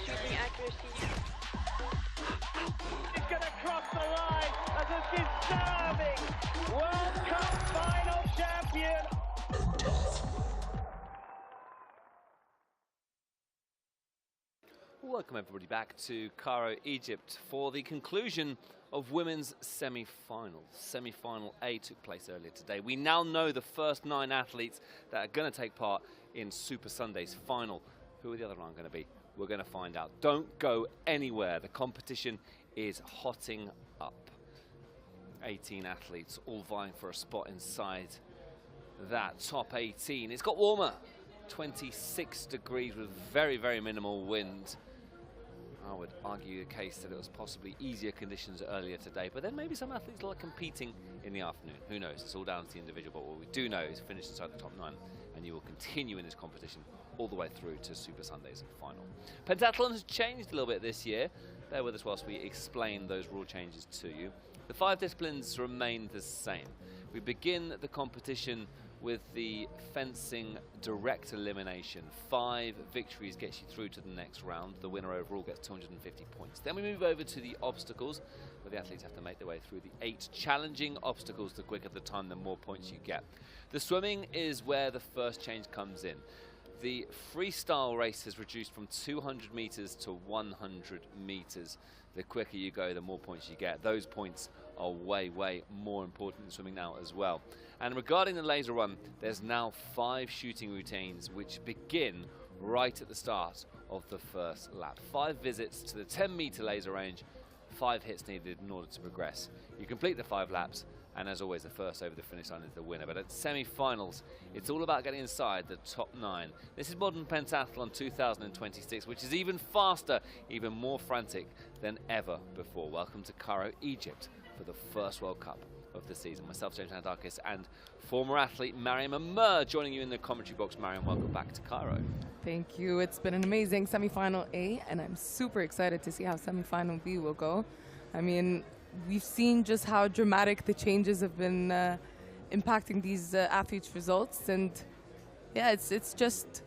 shooting accuracy. He's going to cross the line as a deserving World Cup final champion. Welcome everybody back to Cairo, Egypt for the conclusion of women's semi-finals. Semi-final A took place earlier today. We now know the first 9 athletes that are going to take part in Super Sunday's final. Who are the other 9 going to be? We're going to find out. Don't go anywhere. The competition is hotting up. 18 athletes all vying for a spot inside that top 18. It's got warmer. 26 degrees with very, very minimal wind. I would argue the case that it was possibly easier conditions earlier today, but then maybe some athletes are competing in the afternoon. Who knows? It's all down to the individual, but what we do know is finish inside the top 9, and you will continue in this competition all the way through to Super Sunday's final. Pentathlon has changed a little bit this year. Bear with us whilst we explain those rule changes to you. The 5 disciplines remain the same. We begin the competition with the fencing direct elimination. 5 victories gets you through to the next round. The winner overall gets 250 points. Then we move over to the obstacles, where the athletes have to make their way through the 8 challenging obstacles. The quicker the time, the more points you get. The swimming is where the first change comes in. The freestyle race has reduced from 200 meters to 100 meters. The quicker you go, the more points you get. Those points are way, way more important than swimming now as well. And regarding the laser run, there's now 5 shooting routines which begin right at the start of the first lap. 5 visits to the 10-meter laser range, 5 hits needed in order to progress. You complete the 5 laps, and as always, the first over the finish line is the winner. But at semi-finals, it's all about getting inside the top 9. This is Modern Pentathlon 2026, which is even faster, even more frantic than ever before. Welcome to Cairo, Egypt, for the first World Cup of the season. Myself, James Andakis, and former athlete Mariam Amr joining you in the commentary box. Mariam, welcome back to Cairo. Thank you. It's been an amazing semi-final A, and I'm super excited to see how semi-final B will go. I mean, we've seen just how dramatic the changes have been impacting these athletes' results, and yeah, it's just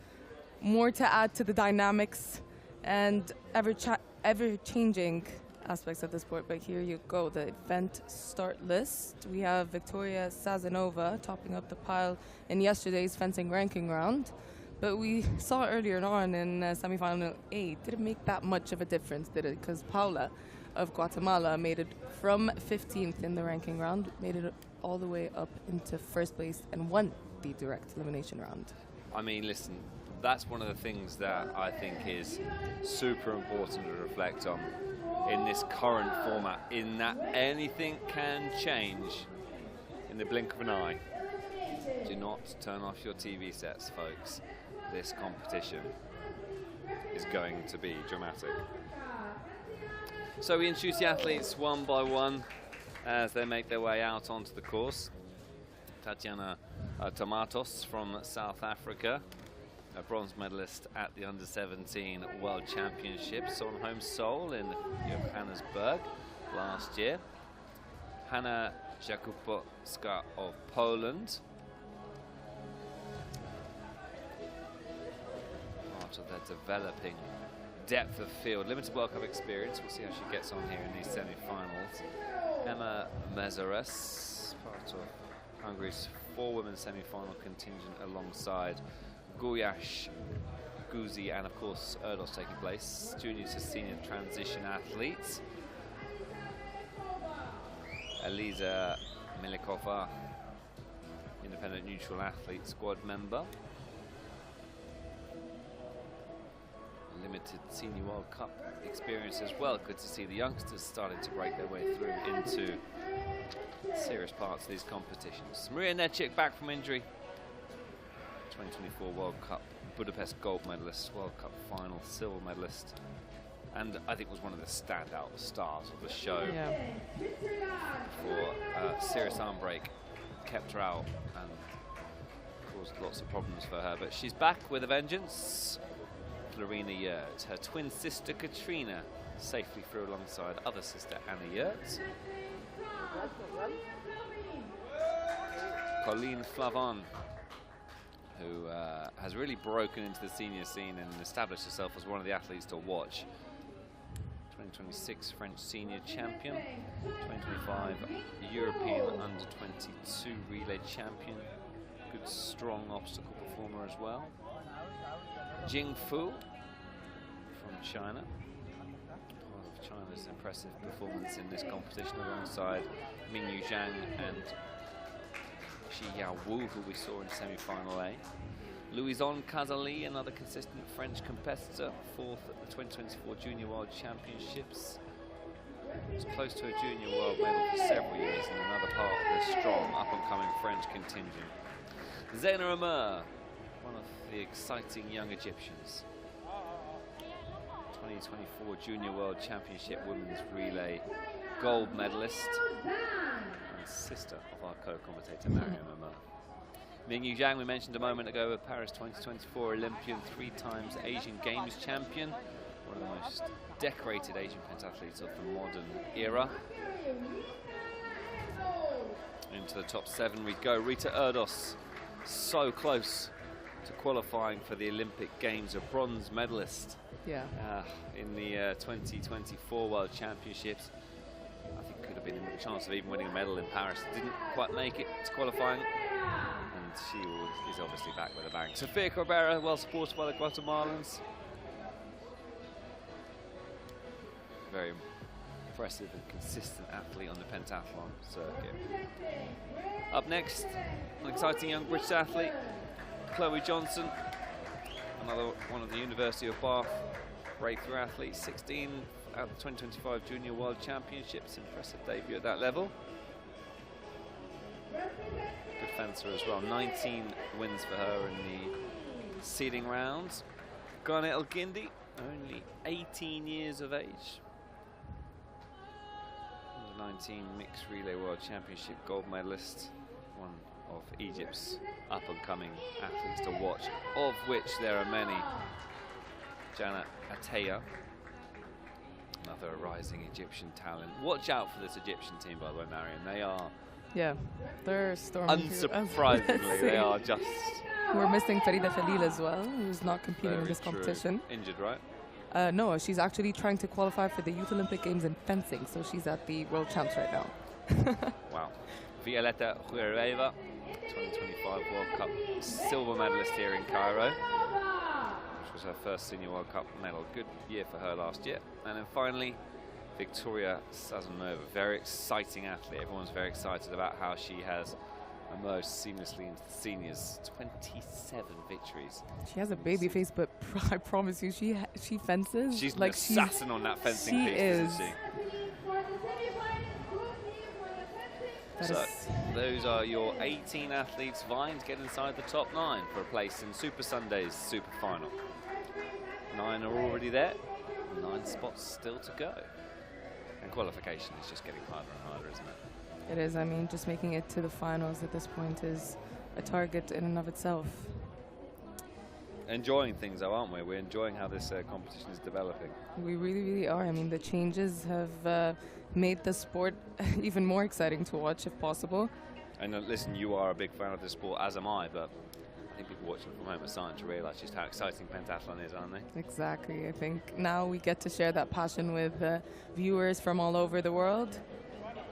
more to add to the dynamics and ever-changing aspects of the sport. But here you go, the event start list. We have Victoria Sazanova topping up the pile in yesterday's fencing ranking round. But we saw earlier on in semi-final A, didn't make that much of a difference, did it? Because Paula of Guatemala made it from 15th in the ranking round, made it all the way up into first place and won the direct elimination round. I mean, listen, that's one of the things that I think is super important to reflect on in this current format, in that anything can change in the blink of an eye. Do not turn off your TV sets, folks. This competition is going to be dramatic. So we introduce the athletes one by one as they make their way out onto the course. Tatiana Tomatos from South Africa, a bronze medalist at the Under-17 World Championships on home soil in Johannesburg last year. Hanna Jakubowska of Poland. Part of their developing depth of field. Limited World Cup experience. We'll see how she gets on here in these semi-finals. Emma Mezares, part of Hungary's 4 women's semi-final contingent alongside Gulyás Guzi and of course Erdos taking place. Junior to senior transition athletes. Eliza Milikova, independent neutral athlete squad member. Limited senior World Cup experience as well. Good to see the youngsters starting to break their way through into serious parts of these competitions. Maria Necic back from injury. 2024 World Cup Budapest gold medalist, World Cup final silver medalist, and I think was one of the standout stars of the show. Yeah. For serious arm break, kept her out and caused lots of problems for her, but she's back with a vengeance. Florina Yurt, her twin sister Katrina, safely through alongside other sister Anna Yurt. Colleen Flavon who has really broken into the senior scene and established herself as one of the athletes to watch. 2026 French senior champion, 2025 European under-22 relay champion, good strong obstacle performer as well. Jing Fu from China, part of China's impressive performance in this competition alongside Mingyu Zhang and Shi Yaowu, who we saw in semi-final A. Louison Casali, another consistent French competitor, fourth at the 2024 Junior World Championships. Was close to a Junior World medal for several years and another part of the strong up-and-coming French contingent. Zeina Amr, one of the exciting young Egyptians. 2024 Junior World Championship Women's Relay gold medalist and sister of our co-commentator Mariam Amr. Mingyu Zhang, we mentioned a moment ago, a Paris 2024 Olympian, 3 times Asian Games champion, one of the most decorated Asian pentathletes of the modern era. Into the top 7 we go. Rita Erdos, so close to qualifying for the Olympic Games, a bronze medalist. Yeah. In the 2024 World Championships. I think could have been a chance of even winning a medal in Paris. Didn't quite make it to qualifying. And she is obviously back with a bang. Sofia Cabrera, well supported by the Guatemalans. Very impressive and consistent athlete on the pentathlon circuit. Up next, an exciting young British athlete, Chloe Johnson, another one of the University of Bath breakthrough athletes, 16 at the 2025 Junior World Championships, impressive debut at that level. Good fencer as well, 19 wins for her in the seeding rounds. Garnet El Gindi, only 18 years of age. The 19 Mixed Relay World Championship gold medalist, one of Egypt's up-and-coming athletes to watch, of which there are many. Jana Ateya, another rising Egyptian talent. Watch out for this Egyptian team, by the way, Mariam. They are... Yeah, they're storming. Unsurprisingly, they are just... We're missing Farida Khalil as well, who's not competing in this competition. Injured, right? No, she's actually trying to qualify for the Youth Olympic Games in fencing, so she's at the World Champs right now. Wow. Violeta Huereva, 2025 World Cup silver medalist here in Cairo, which was her first Senior World Cup medal. Good year for her last year. And then finally, Victoria Sazonova, very exciting athlete. Everyone's very excited about how she has emerged seamlessly into the seniors. 27 victories. She has a baby face, but I promise you, she fences. She's like an assassin on that fencing piece, isn't she? So those are your 18 athletes vying to get inside the top 9 for a place in Super Sunday's Super Final. 9 are already there, 9 spots still to go. And qualification is just getting harder and harder, isn't it? It is. I mean, just making it to the finals at this point is a target in and of itself. Enjoying things though, aren't we? We're enjoying how this competition is developing. We really, really are. I mean, the changes have made the sport even more exciting to watch, if possible. And listen, you are a big fan of this sport, as am I, but I think people watching from home are starting to realise just how exciting pentathlon is, aren't they? Exactly. I think now we get to share that passion with viewers from all over the world.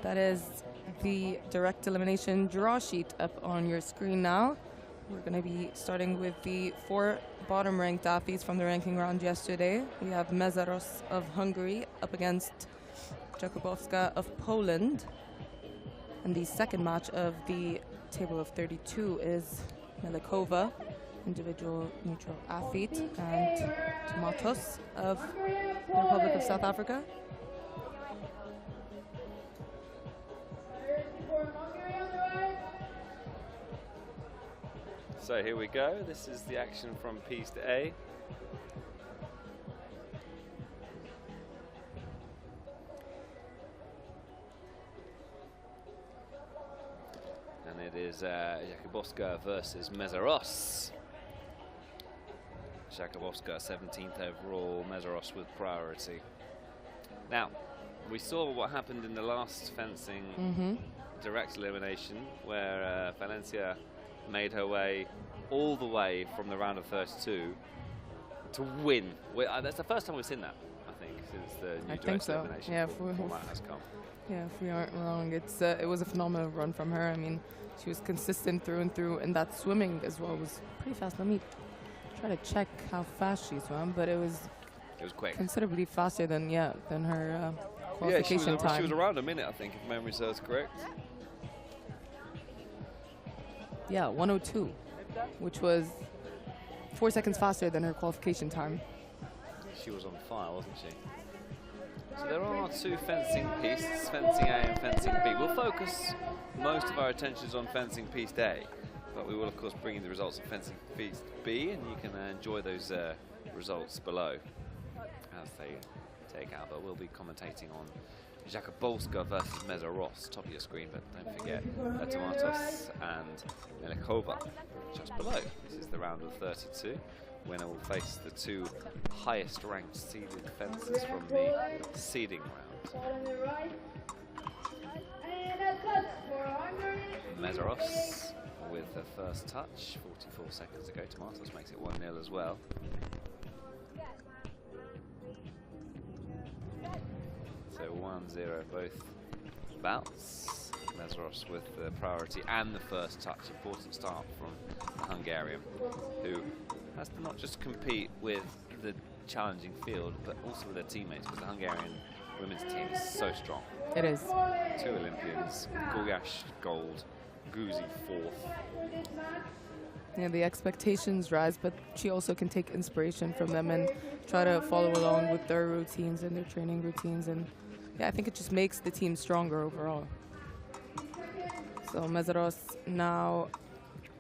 That is the direct elimination draw sheet up on your screen now. We're going to be starting with the 4 bottom-ranked athletes from the ranking round yesterday. We have Mezaros of Hungary up against Jakubowska of Poland. And the second match of the table of 32 is Melikova, individual neutral athlete, and Tomatos of the Republic of South Africa. So here we go. This is the action from Piste A. And it is Jakubowska versus Mezaros. Jakubowska 17th overall, Mezaros with priority. Now, we saw what happened in the last fencing direct elimination, where Valencia made her way all the way from the round of 32 to win. That's the first time we've seen that, I think, since the new direct elimination format has come. Yeah, if we aren't wrong, it was a phenomenal run from her. I mean, she was consistent through and through, and that swimming as well was pretty fast. Let me try to check how fast she swam, but it was quick, considerably faster than her qualification time. She was around a minute, I think, if memory serves correct. Yeah, 1:02, which was 4 seconds faster than her qualification time. She was on fire, wasn't she? So there are two fencing pieces, fencing A and fencing B. We'll focus most of our attentions on fencing piece A, but we will of course bring you the results of fencing piece B, and you can enjoy those results below as they take out. But we'll be commentating on Jakubowska versus Mezaros, top of your screen, but don't forget Tomatos and Melikova just below. This is the round of 32. Winner will face the two highest ranked seeded fencers from the seeding round. Mezaros with the first touch, 44 seconds ago. Tomatos makes it 1-0 as well. So 1-0 both bouts. Mezaros with the priority and the first touch. Important start from the Hungarian, who has to not just compete with the challenging field, but also with their teammates, because the Hungarian women's team is so strong. It is. 2 Olympians, Gulyás gold, Guzi fourth. Yeah, the expectations rise, but she also can take inspiration from them and try to follow along with their routines and their training routines. And yeah, I think it just makes the team stronger overall. So Mezaros now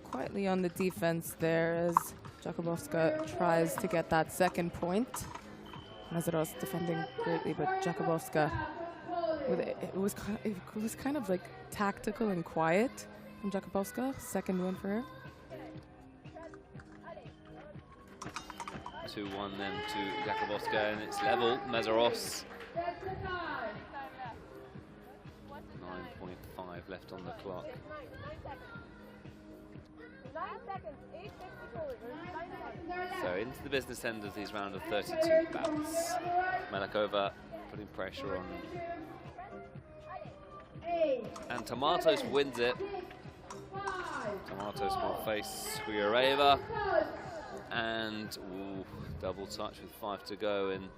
quietly on the defense there as Jakubowska tries to get that second point. Mezaros defending greatly, but Jakubowska, it was kind of like tactical and quiet from Jakubowska. Second win for her. 2-1 then to Jakubowska, and it's level. Mezaros. 9.5 left on the clock. So into the business end of these round of 32 bouts. Melikova putting pressure on. And Tomatos wins it. Tomatos will face Huyareva. And double touch with 5 to go in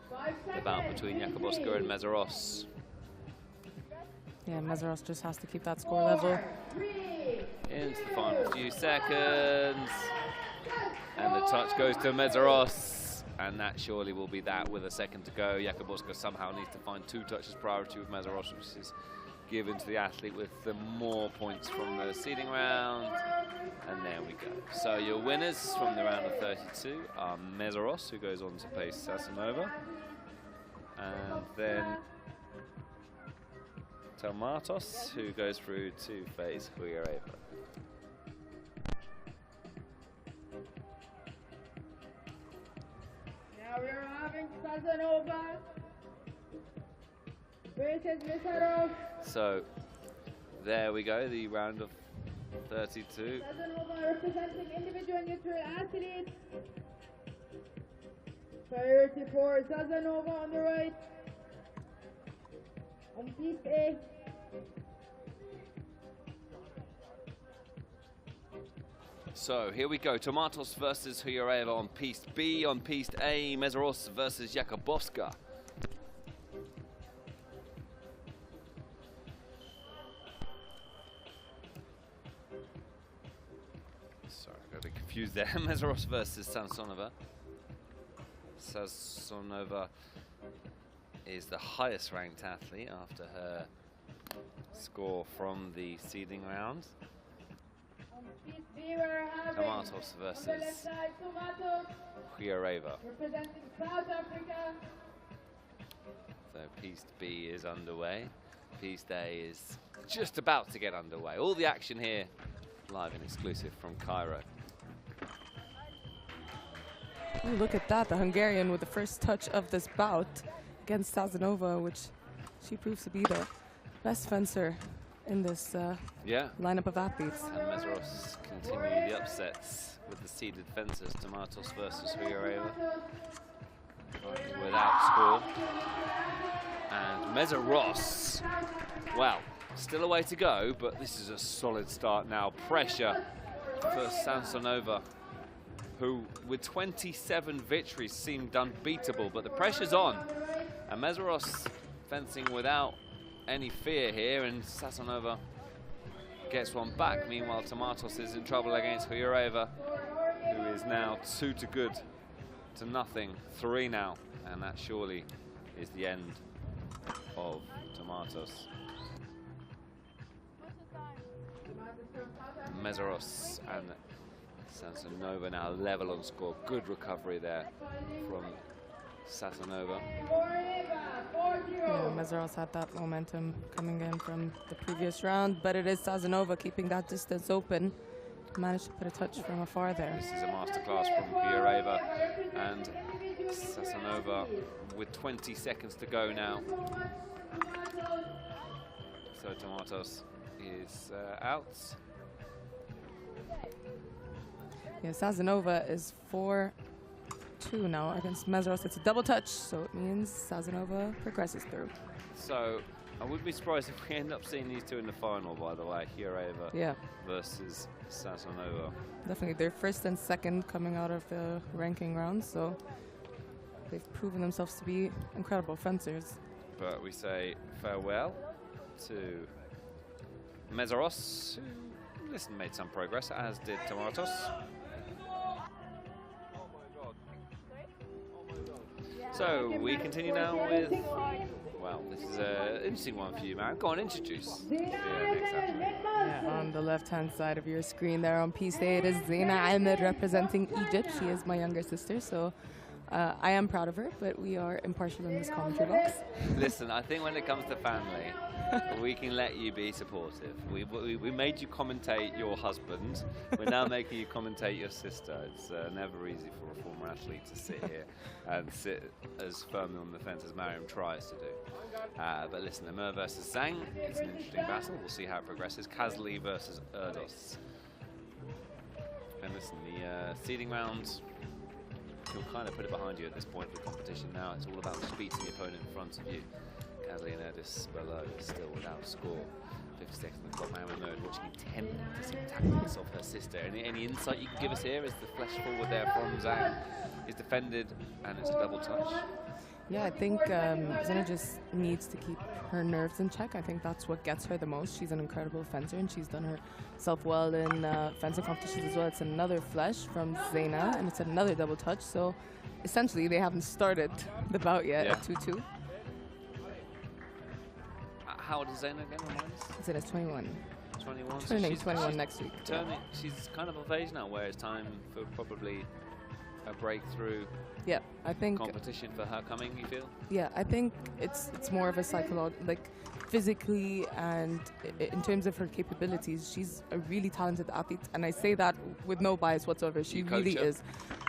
the bout between Jakubowska and Mezaros. Yeah, Mezaros just has to keep that score level. Into the final few seconds. And the touch goes to Mezaros. And that surely will be that with a second to go. Jakubowska somehow needs to find 2 touches priority with Mezaros, which is given to the athlete with the more points from the seeding round. And there we go. So your winners from the round of 32 are Mezaros, who goes on to face Sasanova. And then Tomatos, who goes through to face Huyareva. Now we are having Sasanova versus Mezaros. So there we go, the round of 32. Sasanova representing individual neutral athletes. Priority for Sasanova on the right. On piece A. So here we go, Tomatos versus Huyareva on piste B. On piste A, Mezaros versus Jakubowska. Sorry, I got a bit confused there. Mezaros versus Sasanova. Sasanova is the highest ranked athlete after her score from the seeding round. Tomatos versus Huyareva. Representing South Africa. So piste B is underway. Piste A is just about to get underway. All the action here live and exclusive from Cairo. Ooh, look at that, the Hungarian with the first touch of this bout against Sasanova, which she proves to be the best fencer in this lineup of athletes. And Mezaros continue the upsets with the seeded fencers, Tomatos versus Huyareva. Without score. And Mezaros, well, still a way to go, but this is a solid start now. Pressure for Samsonova, who with 27 victories seemed unbeatable, but the pressure's on. And Mezaros fencing without any fear here, and Samsonova gets one back. Meanwhile, Tomatos is in trouble against Huyareva, who is now 2-0 to nothing, 3 now, and that surely is the end of Tomatos. Mezaros and Samsonova now level on score. Good recovery there from Samsonova. Yeah, Mezaros had that momentum coming in from the previous round, but it is Samsonova keeping that distance open. Managed to put a touch from afar there. This is a masterclass from Huyareva, and Samsonova with 20 seconds to go now. So Tomatos is out. Yeah, Samsonova is 4-2 now against Mezaros. It's a double touch, so it means Samsonova progresses through. So I wouldn't be surprised if we end up seeing these two in the final, by the way, Huyareva versus Samsonova. Definitely, they're first and second coming out of the ranking round, so they've proven themselves to be incredible fencers. But we say farewell to Mezaros, who, listen, made some progress, as did Tomatos. So we continue now with, well, this is an interesting one for you, man. Go on, introduce the next athlete. Yeah, on the left-hand side of your screen there on P-State, it is Zeina Ahmed representing Egypt. She is my younger sister, so I am proud of her, but we are impartial in this commentary box. Listen, I think when it comes to family, we can let you be supportive. We made you commentate your husband. We're now making you commentate your sister. It's never easy for a former athlete to sit here and sit as firmly on the fence as Mariam tries to do. But listen, Amir versus Zhang, it's an interesting battle. We'll see how it progresses. Kazli versus Erdos. And listen, the seeding rounds, you'll kind of put it behind you at this point of the competition now. It's all about beating the opponent in front of you. Kazli and Erdis below, still without score. 50 seconds on the clock. Mariam Ahmed watching intently to see the tactics of her sister. Any insight you can give us here as the flesh forward there from Zhang is defended and it's a double touch? Yeah, I think Zeina just needs to keep her nerves in check. I think that's what gets her the most. She's an incredible fencer, and she's done herself well in fencing competitions as well. It's another flesh from Zeina, and it's another double touch. So essentially, they haven't started the bout yet at 2-2. How old is Zeina again? Zeina's 21. 21. Turning 21 next week. She's kind of of age now, where it's time for probably a breakthrough. Yeah, I think competition for her coming, you feel? Yeah, I think it's more of a psychological, like physically and in terms of her capabilities, she's a really talented athlete, and I say that with no bias whatsoever. She really is.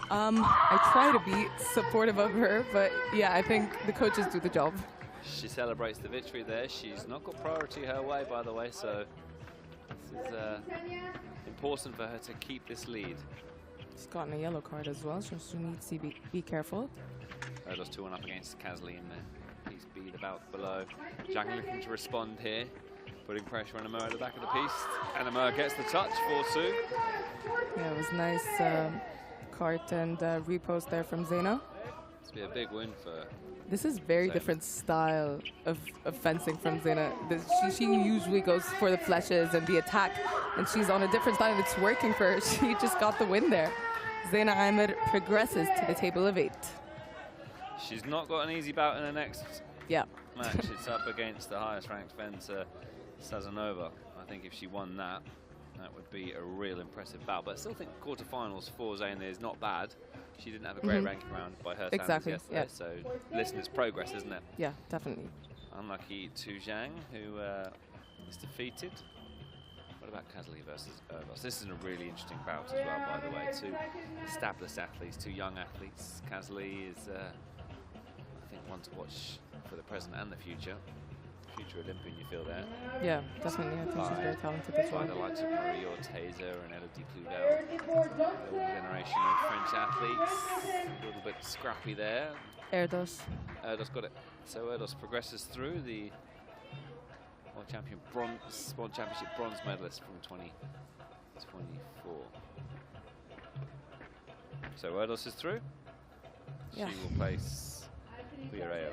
I try to be supportive of her, but yeah, I think the coaches do the job. She celebrates the victory there. She's not got priority her way, by the way, so this is important for her to keep this lead. She's gotten a yellow card as well, so she needs to be careful. Erdos 2-1 up against Kazli in the piece B, the bout below. Zhang looking to respond here, putting pressure on Amur at the back of the piece, and Amur gets the touch for Sue. Yeah, it was nice cart and repost there from Zeina. This will be a big win for. This is very different style of fencing from Zeina. She usually goes for the fleshes and the attack, and she's on a different style. It's working for her. She just got the win there. Zeina Ahmed progresses to the table of 8. She's not got an easy bout in her next match. It's up against the highest ranked fencer, Samsonova. I think if she won that, that would be a real impressive bout. But I still think quarterfinals for Zeina is not bad. She didn't have a great ranking round by her standards yesterday. So listen, it's progress, isn't it? Yeah, definitely. Unlucky to Zhang, who is defeated. What about Kazli versus Erdos? This is a really interesting bout as well, by the way. 2 established athletes, 2 young athletes. Kazli is, I think, one to watch for the present and the future. future Olympian, you feel there. Yeah, definitely. I think she's very talented as By well. the likes of Marie Orteza and Elodie Clouvel. The generation of French athletes. A little bit scrappy there. Erdos. Erdos got it. So Erdos progresses through, the World Championship bronze medalist from 2024. So Erdos is through. Yeah. She will place Vieira.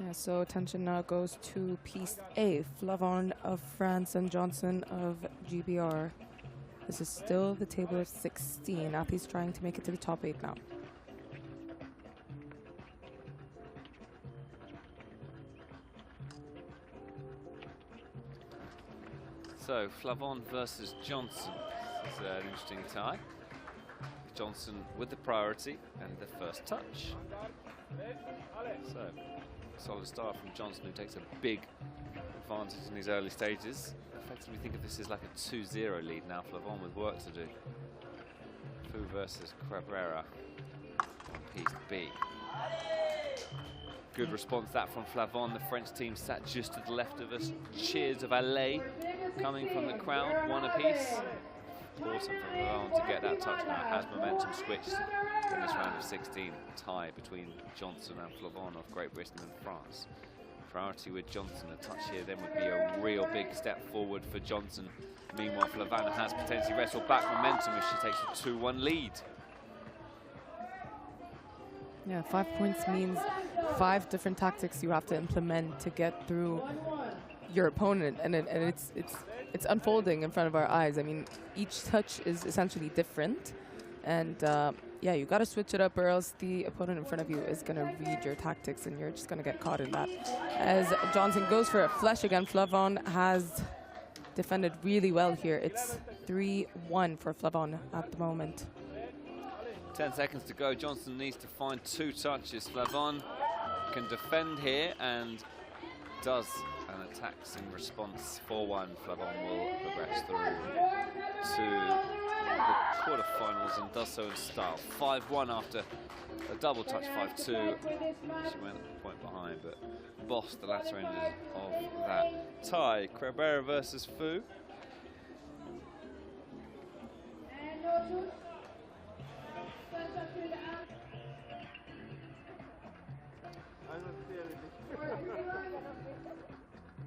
Yeah, so attention now goes to Piece A, Flavon of France and Johnson of GBR. This is still the table of 16. Athletes trying to make it to the top 8 now. So Flavon versus Johnson. This is an interesting tie. Johnson with the priority and the first touch. So, solid start from Johnson, who takes a big advantage in these early stages. Effectively think of this as like a 2-0 lead now. Flavon with work to do. Fu versus Cabrera on piece B. Good response that from Flavon. The French team sat just to the left of us. Cheers of Allais coming from the crowd, one apiece. Awesome for Flavon to get that touch now. Has momentum switched in this round of 16. Tie between Johnson and Flavon of Great Britain and France. Priority with Johnson. A touch here then would be a real big step forward for Johnson. Meanwhile, Flavon has potentially wrestled back momentum if she takes a 2-1 lead. Yeah, 5 points means 5 different tactics you have to implement to get through your opponent, and it's unfolding in front of our eyes. I mean, each touch is essentially different, and yeah, you got to switch it up, or else the opponent in front of you is going to read your tactics, and you're just going to get caught in that. As Johnson goes for a flush again, Flavon has defended really well here. It's 3-1 for Flavon at the moment. 10 seconds to go. Johnson needs to find 2 touches. Flavon can defend here and does, and attacks in response. 4-1. Flavon will progress through to the quarterfinals and does so in style. 5-1 after a double touch. 5-2. She went a point behind, but bossed the latter end of that tie. Cabrera versus Fu.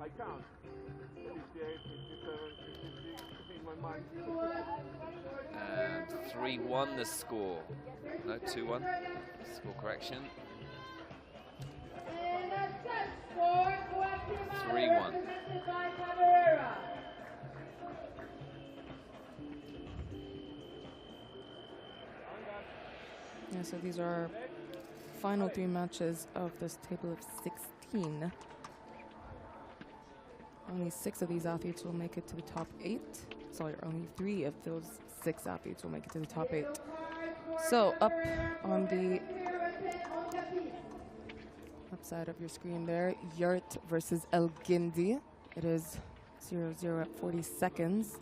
I count. 58, 57, 56 in my mind. And 3-1 the score. No, 2-1. Score correction. 3-1. Yeah, so these are final 3 matches of this table of 16. Only 6 of these athletes will make it to the top 8. Sorry, only 3 of those 6 athletes will make it to the top 8. So up on the upside of your screen there, Yurt versus El Gindi. It is 0-0 at 40 seconds.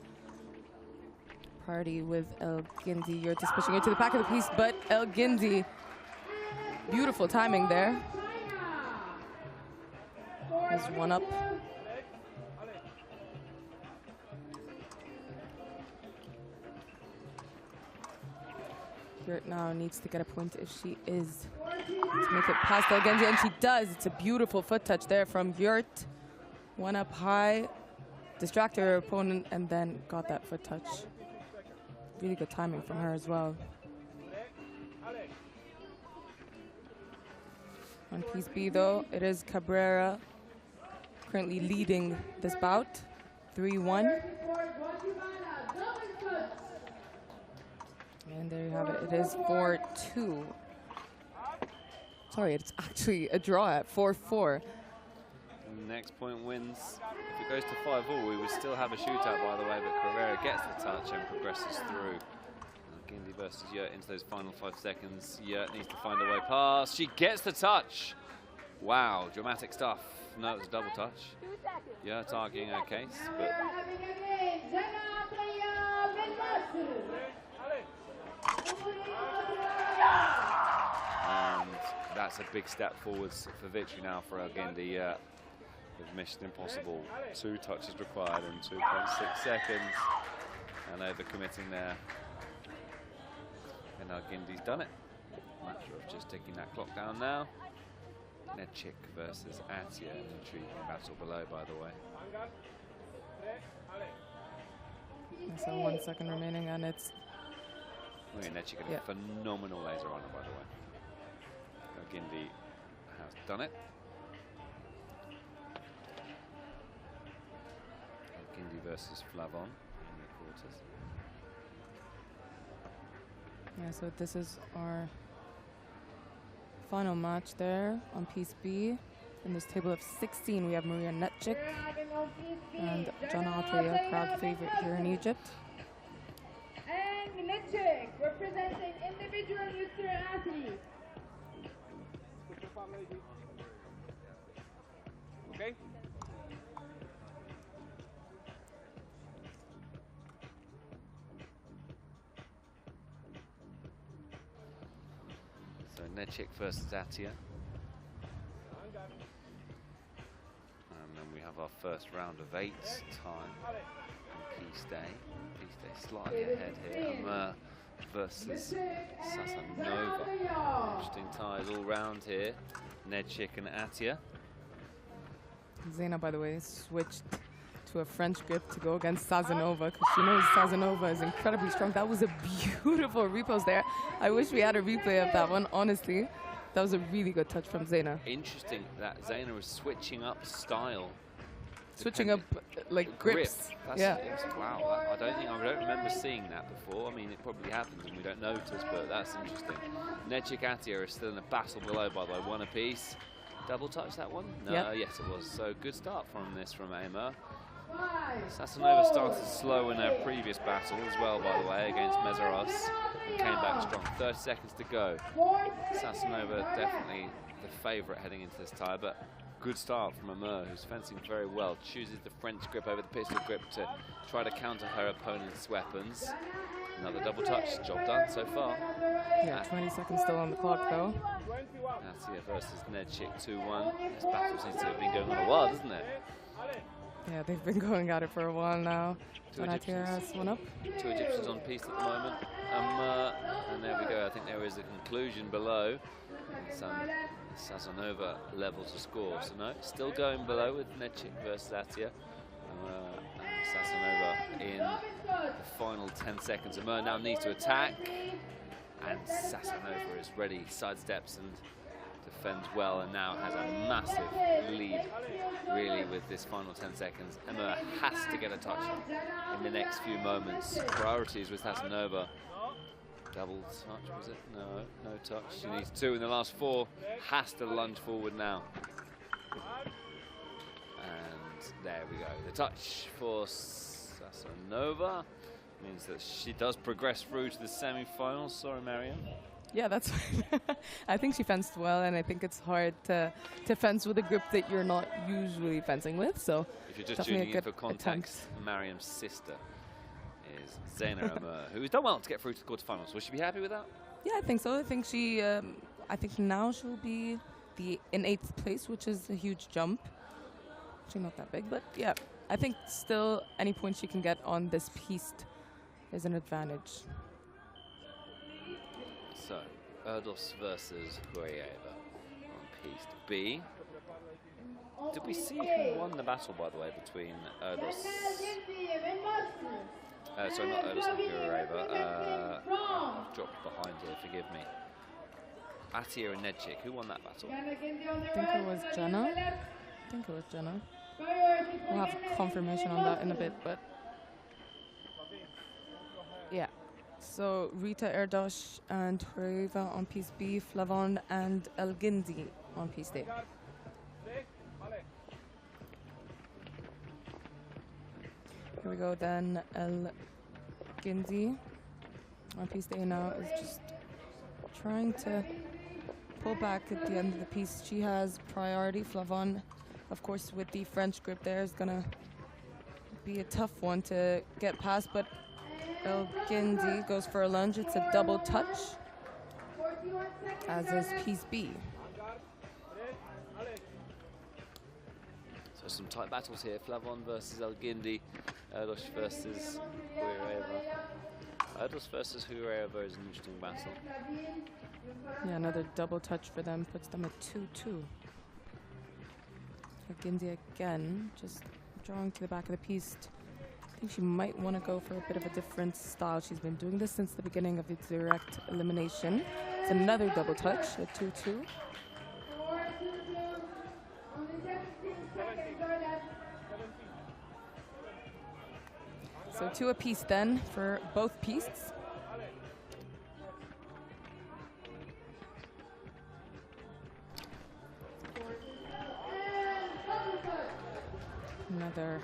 Party with El Gindi. Yurt is pushing it to the back of the piece, but El Gindi, beautiful timing there. There's one up. Yurt now needs to get a point if she is to make it past El Gindi, and she does. It's a beautiful foot touch there from Yurt. One up high, distracted her opponent, and then got that foot touch. Really good timing from her as well. On piece B, though, it is Cabrera currently leading this bout, 3-1. And there you have it. It is 4-2. Sorry, it's actually a draw at 4-4. Next point wins. If it goes to 5-all, we would still have a shootout, by the way, but Cabrera gets the touch and progresses through. Gindi versus Yurt into those final 5 seconds. Yurt needs to find a way past. She gets the touch. Wow, dramatic stuff. No, it was a double touch. Yurt arguing her case, but and that's a big step forwards for victory now for El Gindi. With Mission Impossible, 2 touches required in 2.6 seconds. And overcommitting there. And now Gindy's done it. Matter of just ticking that clock down now. Nedchik versus Atia, an intriguing battle below, by the way. So 1 second remaining, and it's... Look at Nedchik getting a phenomenal laser on her, by the way. Gindy has done it. Gindy versus Flavon in the quarters. Yeah, so this is our final match there on Piece B. In this table of 16, we have Maria Nedchik and Jana Atria, crowd favorite here in Egypt. And Nedchik, representing individual youth athletes. Okay. So Nedchik versus Atia. And then we have our first round of 8 time on Peace Day. Peace Day slightly ahead here. Versus Sasanova. Interesting ties all round here. Nedchik and Atia. Zena, by the way, switched to a French grip to go against Sazonova because she knows Sazonova is incredibly strong. That was a beautiful repost there. I wish we had a replay of that one, honestly. That was a really good touch from Zena. Interesting that Zena was switching up style. Switching up like grips. Yeah. Wow, I don't remember seeing that before. I mean, it probably happens and we don't notice, but that's interesting. Nedchik Atia is still in a battle below, by the way, 1 apiece. Double touch that one? No, yep. Yes it was. So good start from Emma. Sasanova started slow in her previous battle as well, by the way, against Mezaros. And came back strong. 30 seconds to go. Sasanova definitely the favourite heading into this tie, but good start from Emma, who's fencing very well. Chooses the French grip over the pistol grip to try to counter her opponent's weapons. Another double touch. Job done so far. Yeah, 20 seconds still on the clock, though. Atia versus Nedchik 2-1. This battle seems to have been going on a while, doesn't it? Yeah, they've been going at it for a while now. Atia has one up. 2 Egyptians on piece at the moment. And there we go. I think there is a conclusion below. Sazonova levels the score. So no, still going below with Nedchik versus Atia. Sazonova in the final 10 seconds. Emma now needs to attack. And Sazonova is ready, sidesteps and defends well, and now has a massive lead, really, with this final 10 seconds. Emma has to get a touch in the next few moments. Priorities with Sazonova. Double touch, was it? No touch. She needs 2 in the last 4. Has to lunge forward now. And there we go. The touch for Sazonova means that she does progress through to the semi-finals. Sorry, Mariam. Yeah, that's fine. I think she fenced well, and I think it's hard to fence with a grip that you're not usually fencing with. So if you're just tuning in for context, Mariam's sister is Zena Emma, who's done well to get through to the quarterfinals. Will she be happy with that? Yeah, I think so. I think she. I think now she'll be in 8th place, which is a huge jump. Actually, not that big, but yeah, I think still any points she can get on this piece is an advantage. So, Erdos versus Huayeva on piece B. Did we see who won the battle, by the way, between Erdos? Sorry, not Erdos and Huayeva. I've dropped behind here, forgive me. Atia and Nedchik, who won that battle? I think it was Jenna. We'll have confirmation on that in a bit, but yeah. So Rita Erdos and Huayeva on piece B, Flavon and El Gindi on piece D. Here we go then. El Gindi on piece D now is just trying to pull back at the end of the piece. She has priority. Flavon, of course, with the French grip there, is gonna be a tough one to get past, but El Gindi goes for a lunge. It's a double touch, as is piece B. So Some tight battles here. Flavon versus Elgindi. Erdos versus Huireva. Erdos versus Huireva is an interesting battle. Yeah, another double touch for them puts them at 2-2. Elgindi again, just drawing to the back of the piece. I think she might want to go for a bit of a different style. She's been doing this since the beginning of the direct elimination. It's another double touch at 2-2. So 2 apiece then for both pieces. Another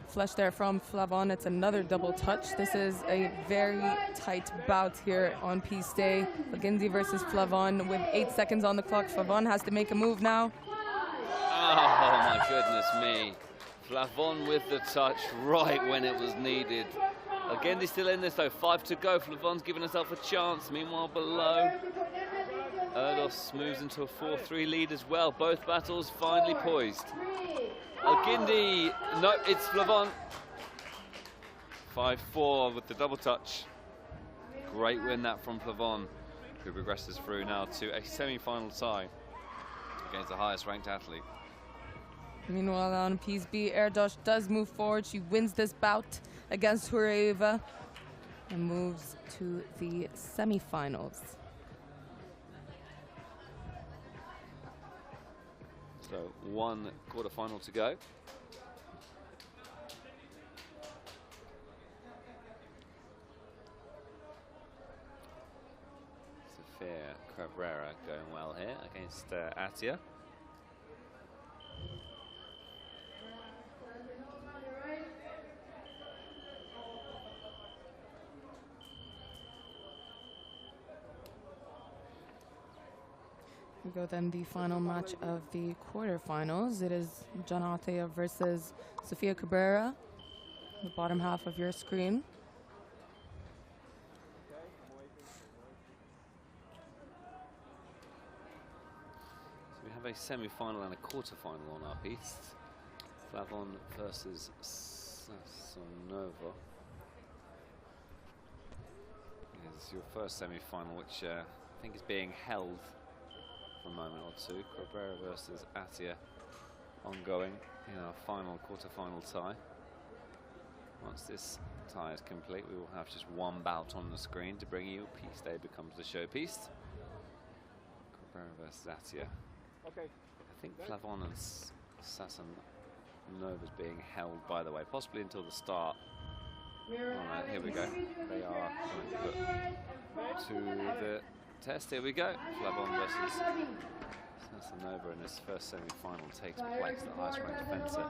flush there from Flavon. It's another double touch. This is a very tight bout here on piece day. Elgindi versus Flavon with 8 seconds on the clock. Flavon has to make a move now. Oh my goodness me. Flavon with the touch right when it was needed. Elgindi's still in this though. 5 to go. Flavon's giving herself a chance. Meanwhile below, Erdos moves into a 4-3 lead as well. Both battles finally poised. Elgindi, no, it's Flavon. 5-4 with the double touch. Great win that from Flavon, who progresses through now to a semi-final tie against the highest ranked athlete. Meanwhile, on piece B, Erdos does move forward. She wins this bout against Huireva and moves to the semi-finals. So 1 quarterfinal to go. Sofia Cabrera going well here against Atia. We go then the final match of the quarterfinals. It is Janatea versus Sofia Cabrera, the bottom half of your screen. So we have a semi-final and a quarter-final on our piece. Flavon versus Sassanova. Is your first semi-final, which I think is being held for a moment or two. Cabrera versus Atia ongoing in our final quarter-final tie. Once this tie is complete, we will have just 1 bout on the screen to bring you. Piece day becomes the showpiece. Cabrera versus Atia. Okay. I think Flavon and Sassanova's being held, by the way, possibly until the start. Alright, here we go. They are going to put to the test. Here we go. Flavon versus Sassanova in this first semi-final takes place. The highest ranked fencer.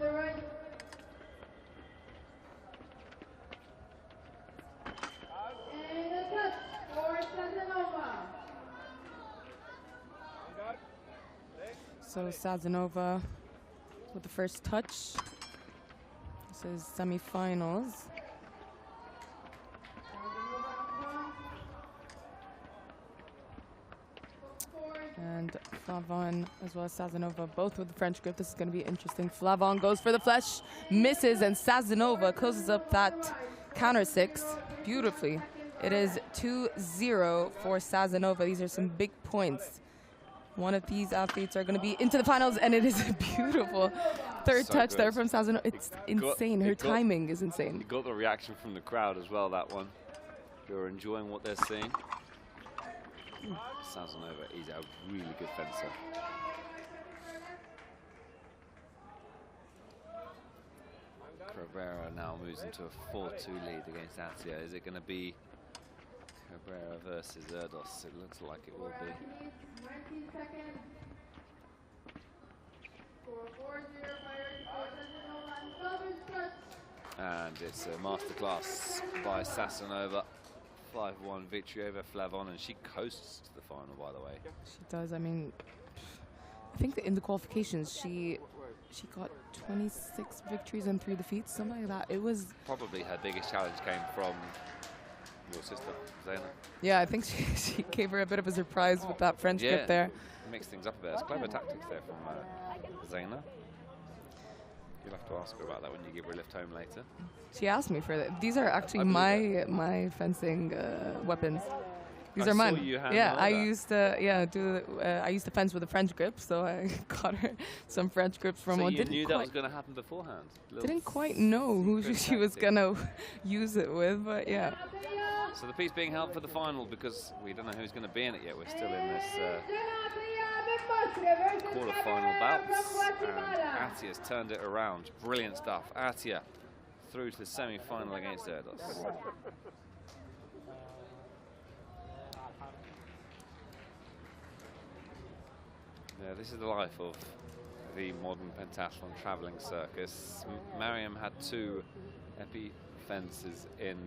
So Sassanova with the first touch. This is semi-finals. And Flavon as well as Sassanova both with the French grip. This is going to be interesting. Flavon goes for the flesh, misses, and Sassanova closes up that counter 6 beautifully. It is 2-0 for Sassanova. These are some big points. One of these athletes are going to be into the finals, and it is a beautiful third touch good there from Sassanova. It's insane. Her timing is insane. You got the reaction from the crowd as well, that one. You're enjoying what they're seeing. Sassanova is a really good fencer. Cabrera now moves into a 4-2 lead against Atia. Is it going to be Cabrera versus Erdos? It looks like it will be. And it's a masterclass by Sassanova. 5-1 victory over Flavon, and she coasts to the final, by the way. She does. I mean, I think that in the qualifications she got 26 victories and 3 defeats, something like that. It was probably her biggest challenge came from your sister, Zaina. Yeah, I think she gave her a bit of a surprise with that French grip there. Mix things up a bit. It's clever tactics there from Zaina. You'll have to ask her about that when you give her a lift home later. She asked me for that. These are actually my fencing weapons. These I are saw mine. you handle Yeah, I that. used to do. I used to fence with a French grip, so I got her some French grips from So one. you knew that was going to happen beforehand? Didn't quite know who secret she was tactic. gonna use it with, but yeah. So the piece being held for the final because we don't know who's going to be in it yet. We're still in this quarter-final bouts. And Atia's turned it around. Brilliant stuff. Atia through to the semi-final against Erdos. Yeah, this is the life of the modern pentathlon travelling circus. Mariam had 2 epi fences in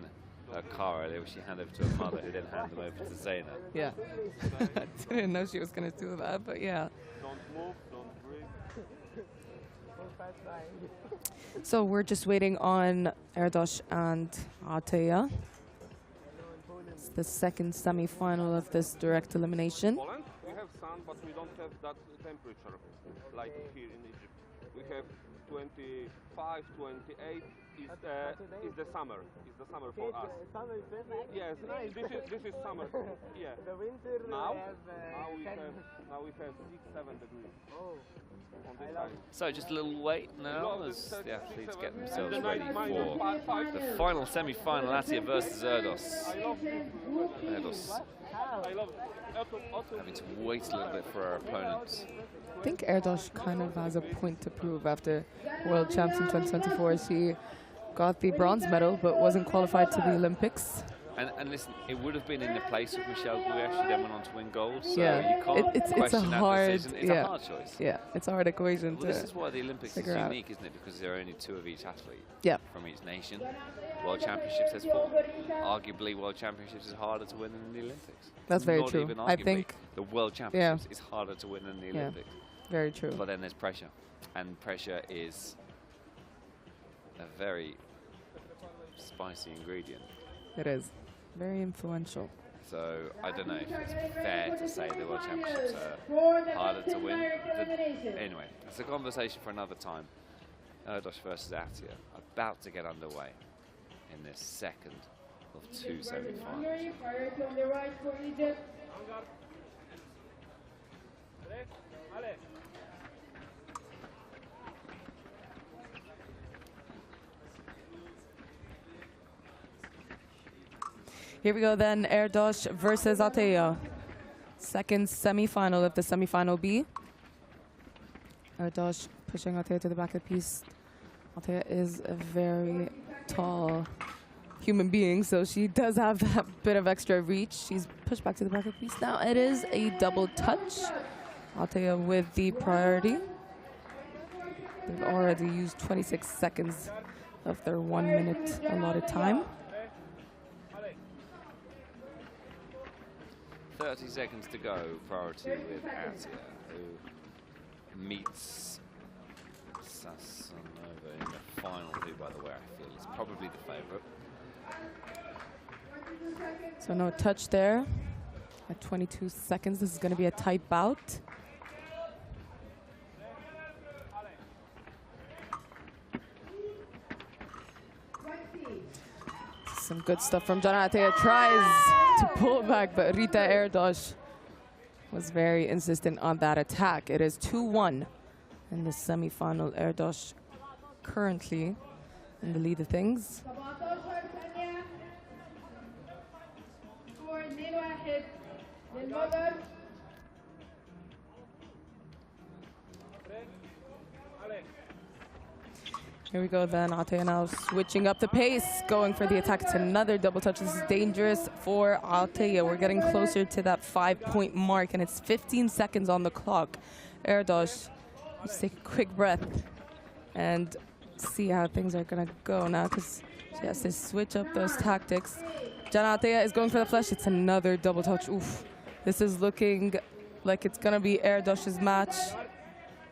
her car earlier, which she handed over to her mother, who then handed them over to Zaina. Yeah. I didn't know she was gonna do that, but yeah. Don't move, don't breathe. So we're just waiting on Erdos and Ataya. It's the second semi-final of this direct elimination. Poland, we have sun, but we don't have that temperature like here in Egypt. We have 25, 28 is the summer. Is the summer for us. Summer is better. Yes, this is summer. Yeah. The winter Now we have we have 6-7 degrees. Oh. On this side. So just a little wait now as the athletes get themselves The ready for the final semi-final, Atia versus Erdos. Erdos I love having to wait a little bit for our opponents. I think Erdos kind of has a point to prove after World Champs in 2024. She got the bronze medal but wasn't qualified to the Olympics. And listen, it would have been in the place of Michelle who actually then went on to win gold. So Yeah, you can't it's a question that hard- decision. It's yeah. a hard choice. Yeah, it's a hard equation Well, this to is why the Olympics is figure out. unique, isn't it? Because there are only 2 of each athlete Yeah. from each nation. World Championships, there's 4. Arguably, World Championships is harder to win than the Olympics. That's very Not true. even I arguably. think The World Championships is harder to win than the Olympics. very true. But then there's pressure. And pressure is a very spicy ingredient. It is very influential. So I don't know if it's fair to say the World Championships are harder to win. Anyway, it's a conversation for another time. Erdos versus Atia about to get underway in this second of 2 semi-finals. Priority on the right for Egypt. Here we go then, Erdos versus Ataya. Second semi-final of the semi-final B. Erdos pushing Ataya to the back of the piece. Ataya is a very tall human being, so she does have that bit of extra reach. She's pushed back to the back of the piece. Now it is a double touch. Ataya with the priority. They've already used 26 seconds of their 1 minute allotted time. 30 seconds to go, priority with Atia, who meets Sassanova in the final, who, by the way, I feel is probably the favourite. So no touch there. At 22 seconds, this is going to be a tight bout. Some good stuff from Janatea. Tries to pull back, but Rita Erdos was very insistent on that attack. It is 2-1 in the semi-final. Erdos currently in the lead of things. 17 ثانية. سكور 2-1 للمضر. Here we go then, Ataya now switching up the pace, going for the attack. It's another double touch. This is dangerous for Ataya. We're getting closer to that 5-point mark, and it's 15 seconds on the clock. Erdos, let's take a quick breath and see how things are gonna go now, because she has to switch up those tactics. Jana Ataya is going for the flesh. It's another double touch. Oof. This is looking like it's gonna be Erdos's match,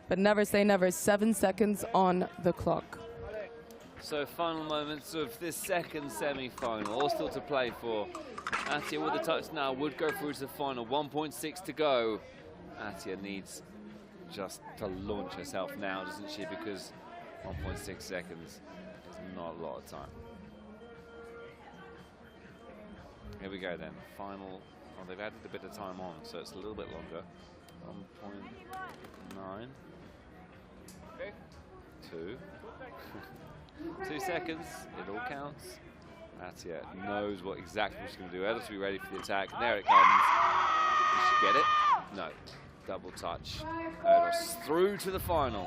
but never say never. 7 seconds on the clock. So final moments of this second semi-final, all still to play for. Atia with the touch now would go through to the final. 1.6 to go. Atia needs just to launch herself now, doesn't she? Because 1.6 seconds is not a lot of time. Here we go then, final, well they've added a bit of time on, so it's a little bit longer. 1.9. 2. 2 seconds, it all counts. Atia knows what exactly she's going to do. Elders will be ready for the attack. There it comes. Did she get it? No. Double touch. Erdos through to the final.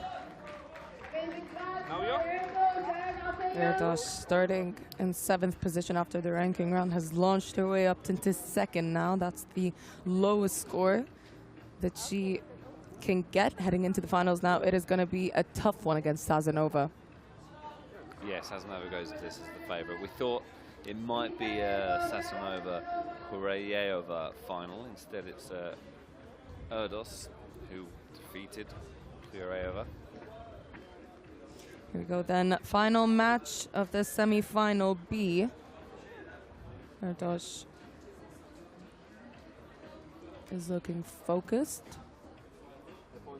Erdos starting in 7th position after the ranking round has launched her way up into 2nd now. That's the lowest score that she can get heading into the finals now. It is going to be a tough one against Sazonova. Yes, Sazonova goes this as the favourite. We thought it might be a Sazonova-Kureyeva final. Instead, it's Erdos who defeated Kureyeva. Here we go then. Final match of the semi-final B. Erdos is looking focused.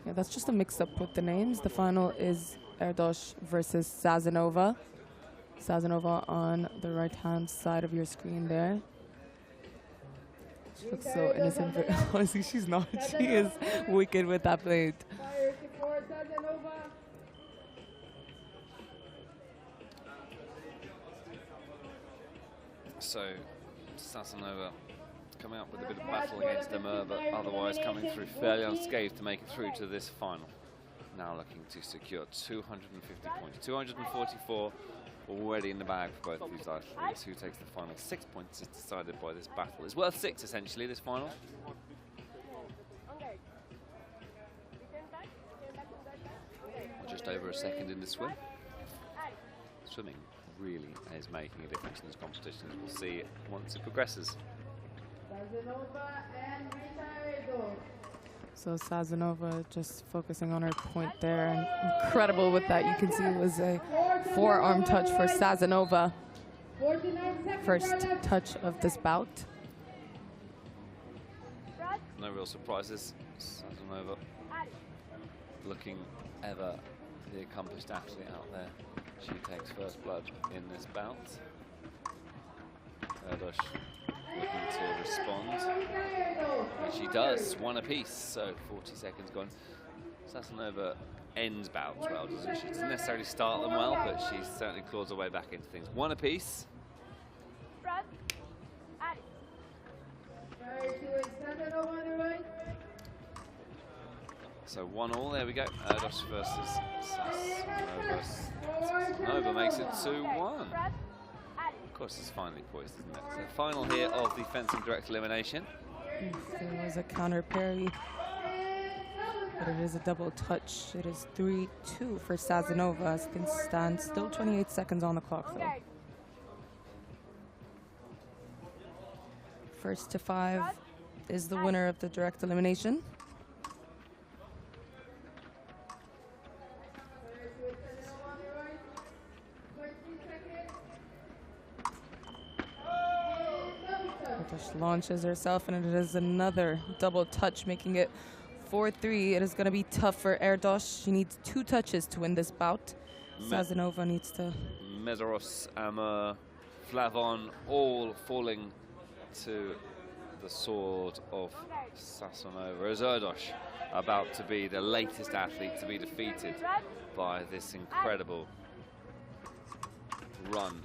Yeah, that's just a mix-up with the names. The final is Erdos versus Sazonova. Sazonova on the right-hand side of your screen there. She looks so innocent, but honestly, she's not. She is wicked with that blade. So, Sazonova coming up with a bit of battle against Demir, but otherwise coming through fairly unscathed to make it through to this final. Now looking to secure 250 points. 244 already in the bag for both of these athletes. Who takes the final 6 points is decided by this battle. It's worth 6 essentially, this final. Just over a second in the swim. Swimming really is making a difference in this competition, as we'll see once it progresses. So Sazonova just focusing on her point there, and incredible with that. You can see it was a forearm touch for Sazonova. First touch of this bout. No real surprises. Sazonova looking ever the accomplished athlete out there. She takes first blood in this bout. Erdos looking to respond. And she does, one apiece, so 40 seconds gone. Sazonova ends bouts well, doesn't she? Doesn't necessarily start them well, but she certainly claws her way back into things. One apiece. So 1-1, there we go. Erdos versus Sazonova. Sazonova makes it 2-1. Of course, it's finally poised, isn't it? So final here of the fencing direct elimination. There was a counter parry, but it is a double touch. It is 3-2 for Sazonova as things stand. Still 28 seconds on the clock, though. First to 5 is the winner of the direct elimination. Just launches herself, and it is another double touch, making it 4-3. It is going to be tough for Erdos. She needs 2 touches to win this bout. Sazonova needs to... Medeiros, Amr, Flavon, all falling to the sword of Sazonova. As Erdos about to be the latest athlete to be defeated by this incredible run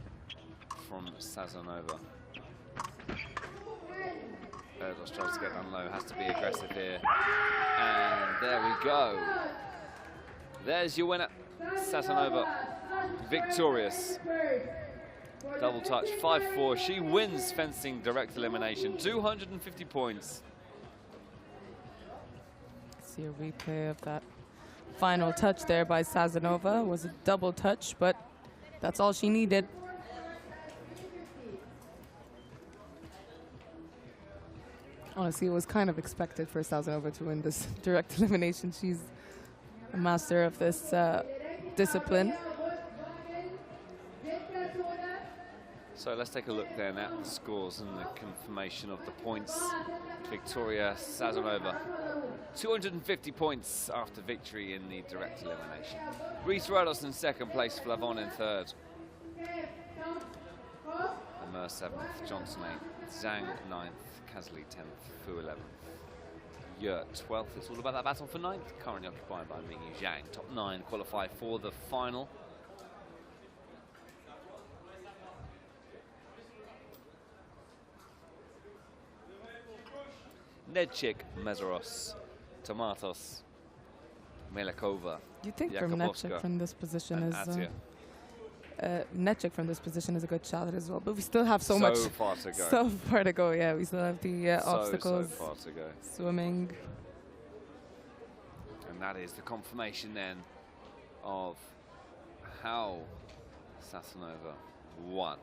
from Sazonova. Erdos tries to get down low, has to be aggressive here. And there we go. There's your winner, Sazonova, victorious. Double touch, 5-4. She wins fencing direct elimination, 250 points. See a replay of that final touch there by Sazonova. It was a double touch, but that's all she needed. Honestly, it was kind of expected for Sazonova to win this direct elimination. She's a master of this discipline. So let's take a look then at the scores and the confirmation of the points. Victoria Sazonova 250 points after victory in the direct elimination. Reese Rodos in second place, Flavon in third. Amur 7th, Johnson 8th, Zhang 9th, Kazli 10th, Fu 11th. Yurt 12th. It's all about that battle for 9th, currently occupied by Mingyu Zhang. Top 9 qualify for the final. Nedchik, Mezaros, Tomatos, Melakova. You think from Nedchik from this position is Nedchik from this position is a good shot as well, but we still have so far to go. So far to go. Yeah, we still have the obstacles, so far to go. Swimming, and that is the confirmation then of how Sasanova won.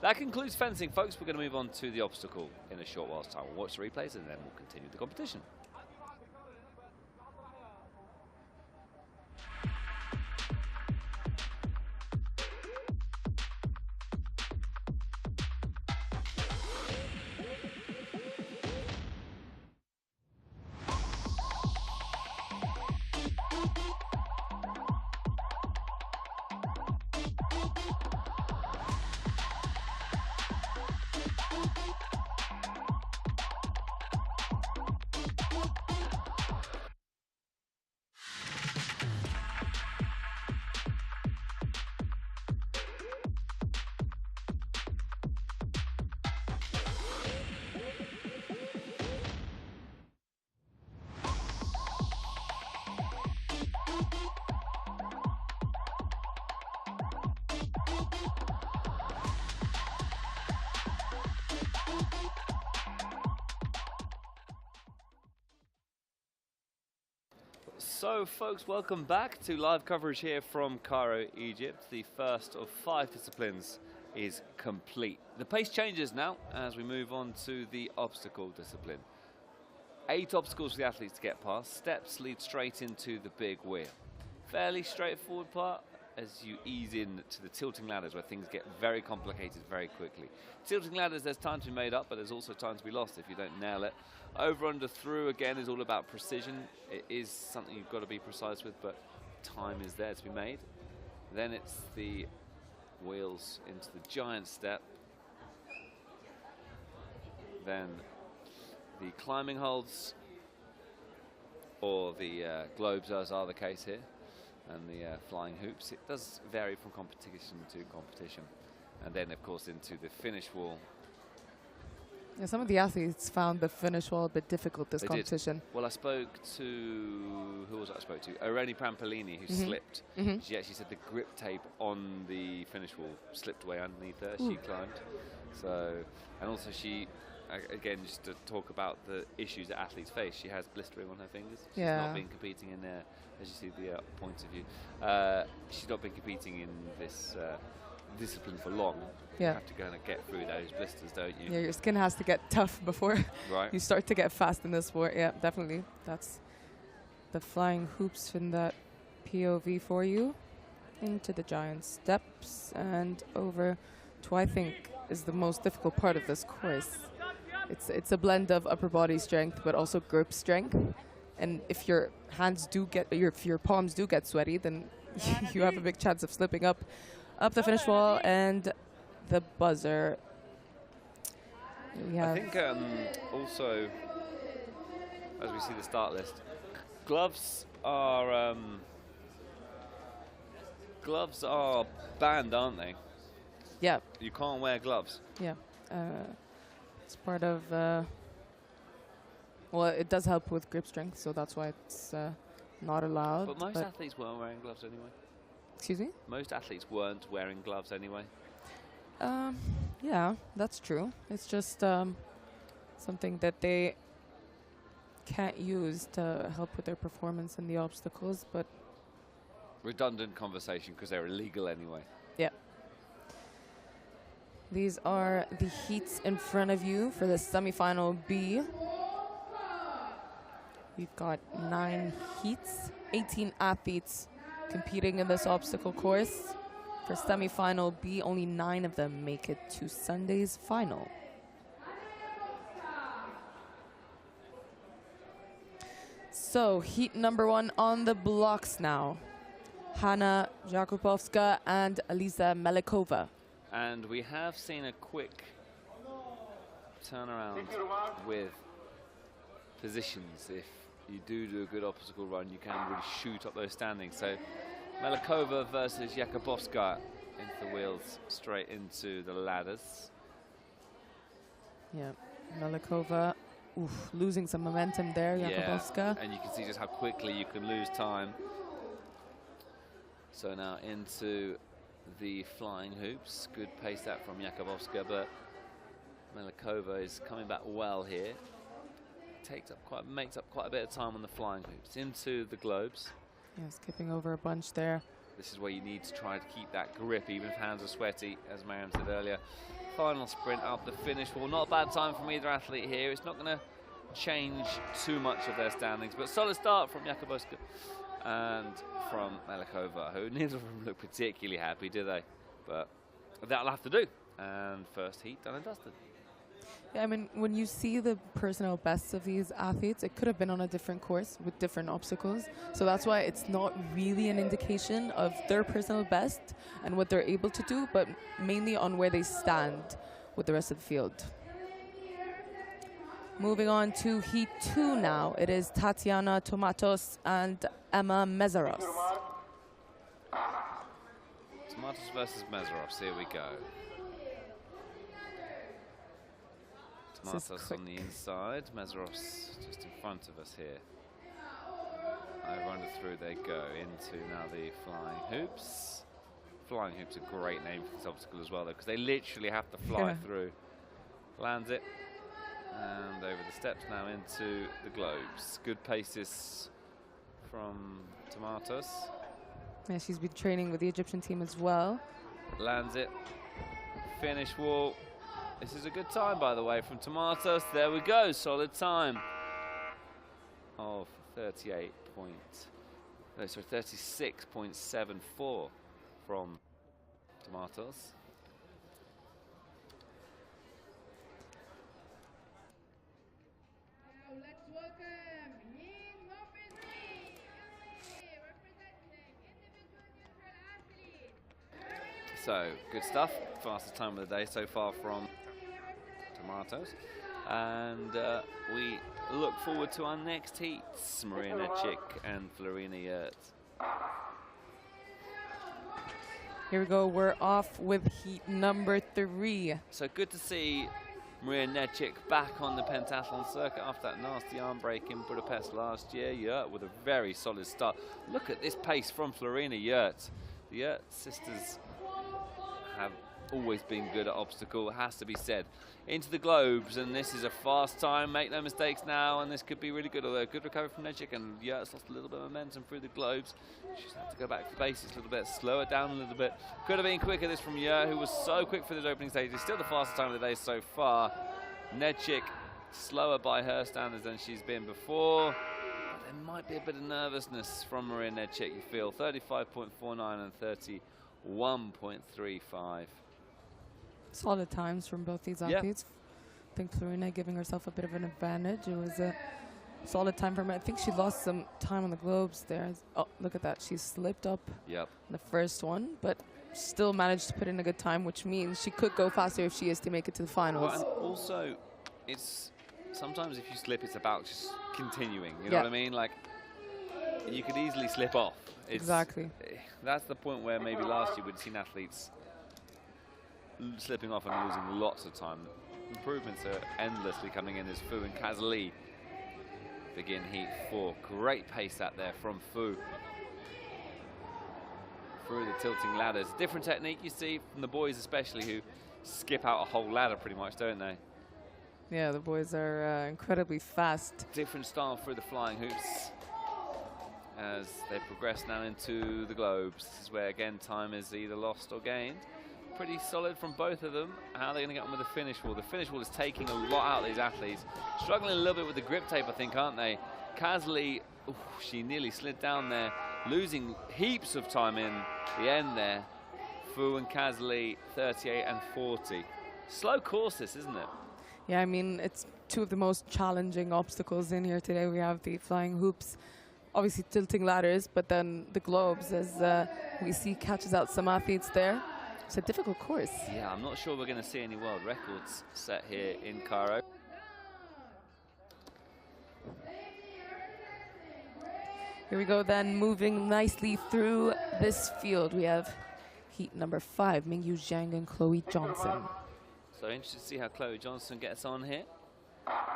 That concludes fencing, folks. We're going to move on to the obstacle in a short while's time. We'll watch the replays and then we'll continue the competition. So, folks, welcome back to live coverage here from Cairo, Egypt. The first of 5 disciplines is complete. The pace changes now as we move on to the obstacle discipline. 8 obstacles for the athletes to get past. Steps lead straight into the big wheel. Fairly straightforward part as you ease in to the tilting ladders where things get very complicated very quickly. Tilting ladders, there's time to be made up, but there's also time to be lost if you don't nail it. Over, under, through, again, is all about precision. It is something you've got to be precise with, but time is there to be made. Then it's the wheels into the giant step. Then the climbing holds, or the globes, as are the case here, and the flying hoops. It does vary from competition to competition. And then, of course, into the finish wall. Yeah, some of the athletes found the finish wall a bit difficult this competition. Well, I spoke to, who was it I spoke to? Irene Prampolini, who slipped. She actually said the grip tape on the finish wall slipped away underneath her. She climbed. So, and also she, again, just to talk about the issues that athletes face, she has blistering on her fingers. She's not been competing in there, as you see the point of view. She's not been competing in this discipline for long. You have to go and get through those blisters, don't you? Yeah, your skin has to get tough before you start to get fast in this sport. Yeah, definitely. That's the flying hoops in that POV for you. Into the giant steps and over to, I think, is the most difficult part of this course. It's a blend of upper body strength but also grip strength. And if your hands do get, if your palms do get sweaty, then you have a big chance of slipping up the finish wall. And the buzzer. I think also, as we see the start list, gloves are banned, aren't they? Yeah. You can't wear gloves. Yeah. It's part of. Well, it does help with grip strength, so that's why it's not allowed. But most athletes weren't wearing gloves anyway. Excuse me? Most athletes weren't wearing gloves anyway. Yeah, that's true. It's just something that they can't use to help with their performance in the obstacles, but... Redundant conversation because they're illegal anyway. Yeah. These are the heats in front of you for the semifinal B. We've got 9 heats, 18 athletes competing in this obstacle course. For semi-final B, only 9 of them make it to Sunday's final. So heat number 1 on the blocks now. Hanna Jakubowska and Aliza Melikova. And we have seen a quick turnaround with positions. If you do a good obstacle run, you can really shoot up those standings. So Melikova versus Jakubowska into the wheels, straight into the ladders. Yeah, Melikova, losing some momentum there, Jakubowska. Yeah, and you can see just how quickly you can lose time. So now into the flying hoops. Good pace that from Jakubowska, but Melikova is coming back well here. Makes up quite a bit of time on the flying hoops. Into the globes. Yeah, skipping over a bunch there. This is where you need to try to keep that grip, even if hands are sweaty, as Mariam said earlier. Final sprint up the finish wall. Not a bad time from either athlete here. It's not going to change too much of their standings, but solid start from Jakubowska and from Melikova, who neither of them look particularly happy, do they? But that'll have to do. And first heat done and dusted. Yeah, I mean, when you see the personal bests of these athletes, it could have been on a different course with different obstacles. So that's why it's not really an indication of their personal best and what they're able to do, but mainly on where they stand with the rest of the field. Moving on to heat 2 now. It is Tatiana Tomatos and Emma Mezaros. Tomatos versus Mezaros, here we go. Tomatos on the inside, Mezaros just in front of us here. I run it through, they go into now the flying hoops. Flying hoops, a great name for this obstacle as well, though, because they literally have to fly through. Lands it, and over the steps now into the globes. Good paces from Tomatos. Yeah, she's been training with the Egyptian team as well. Lands it, finish wall. This is a good time, by the way, from Tomatos. There we go, solid time of 36.74 from Tomatos. Now let's welcome heat number 3, representing individual neutral athletes. So, good stuff. Fastest time of the day so far from Tomatos. And we look forward to our next heats, Maria Nechik and Florina Yurt. Here we go, we're off with heat number 3. So good to see Maria Nechik back on the pentathlon circuit after that nasty arm break in Budapest last year. Yurt with a very solid start. Look at this pace from Florina Yurt. The Yurt sisters have always been good at obstacle, it has to be said. Into the globes, and this is a fast time, make no mistakes now, and this could be really good, although good recovery from Nechik, and Yurt's lost a little bit of momentum through the globes. She's had to go back to basics a little bit, slow it down a little bit. Could have been quicker, this from Yurt, who was so quick for the opening stages. Still the fastest time of the day so far. Nechik, slower by her standards than she's been before. There might be a bit of nervousness from Maria Nechik, you feel. 35.49 and 31.35. Solid times from both these athletes. I think Florina giving herself a bit of an advantage. It was a solid time for her. I think she lost some time on the globes there. Oh, look at that. She slipped up in the first one, but still managed to put in a good time, which means she could go faster if she is to make it to the finals. Well, and also, it's sometimes if you slip, it's about just continuing. You know what I mean? Like, you could easily slip off. Exactly. That's the point where maybe last year we'd seen athletes slipping off and losing lots of time. Improvements are endlessly coming in as Fu and Kazali begin heat 4. Great pace out there from Fu. Through the tilting ladders. Different technique you see from the boys especially, who skip out a whole ladder pretty much, don't they? Yeah, the boys are incredibly fast. Different style through the flying hoops as they progress now into the globes. This is where, again, time is either lost or gained. Pretty solid from both of them. How are they going to get on with the finish wall? The finish wall is taking a lot out of these athletes. Struggling a little bit with the grip tape, I think, aren't they? Kazli, she nearly slid down there, losing heaps of time in the end there. Fu and Kazli, 38 and 40. Slow course this, isn't it? Yeah, I mean, it's two of the most challenging obstacles in here today. We have the flying hoops, obviously tilting ladders, but then the globes, as we see, catches out some athletes there. It's a difficult course. Yeah, I'm not sure we're going to see any world records set here in Cairo. Here we go then, moving nicely through this field. We have heat number 5, Mingyu Zhang and Chloe Johnson. So interested to see how Chloe Johnson gets on here.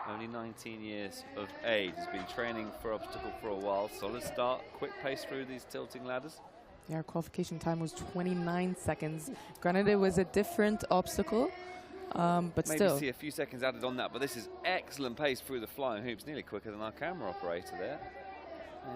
Only 19 years of age, has been training for obstacle for a while. Solid start, quick pace through these tilting ladders. Yeah, our qualification time was 29 seconds. Granted, it was a different obstacle, but Maybe still. see a few seconds added on that, but this is excellent pace through the flying hoops, nearly quicker than our camera operator there.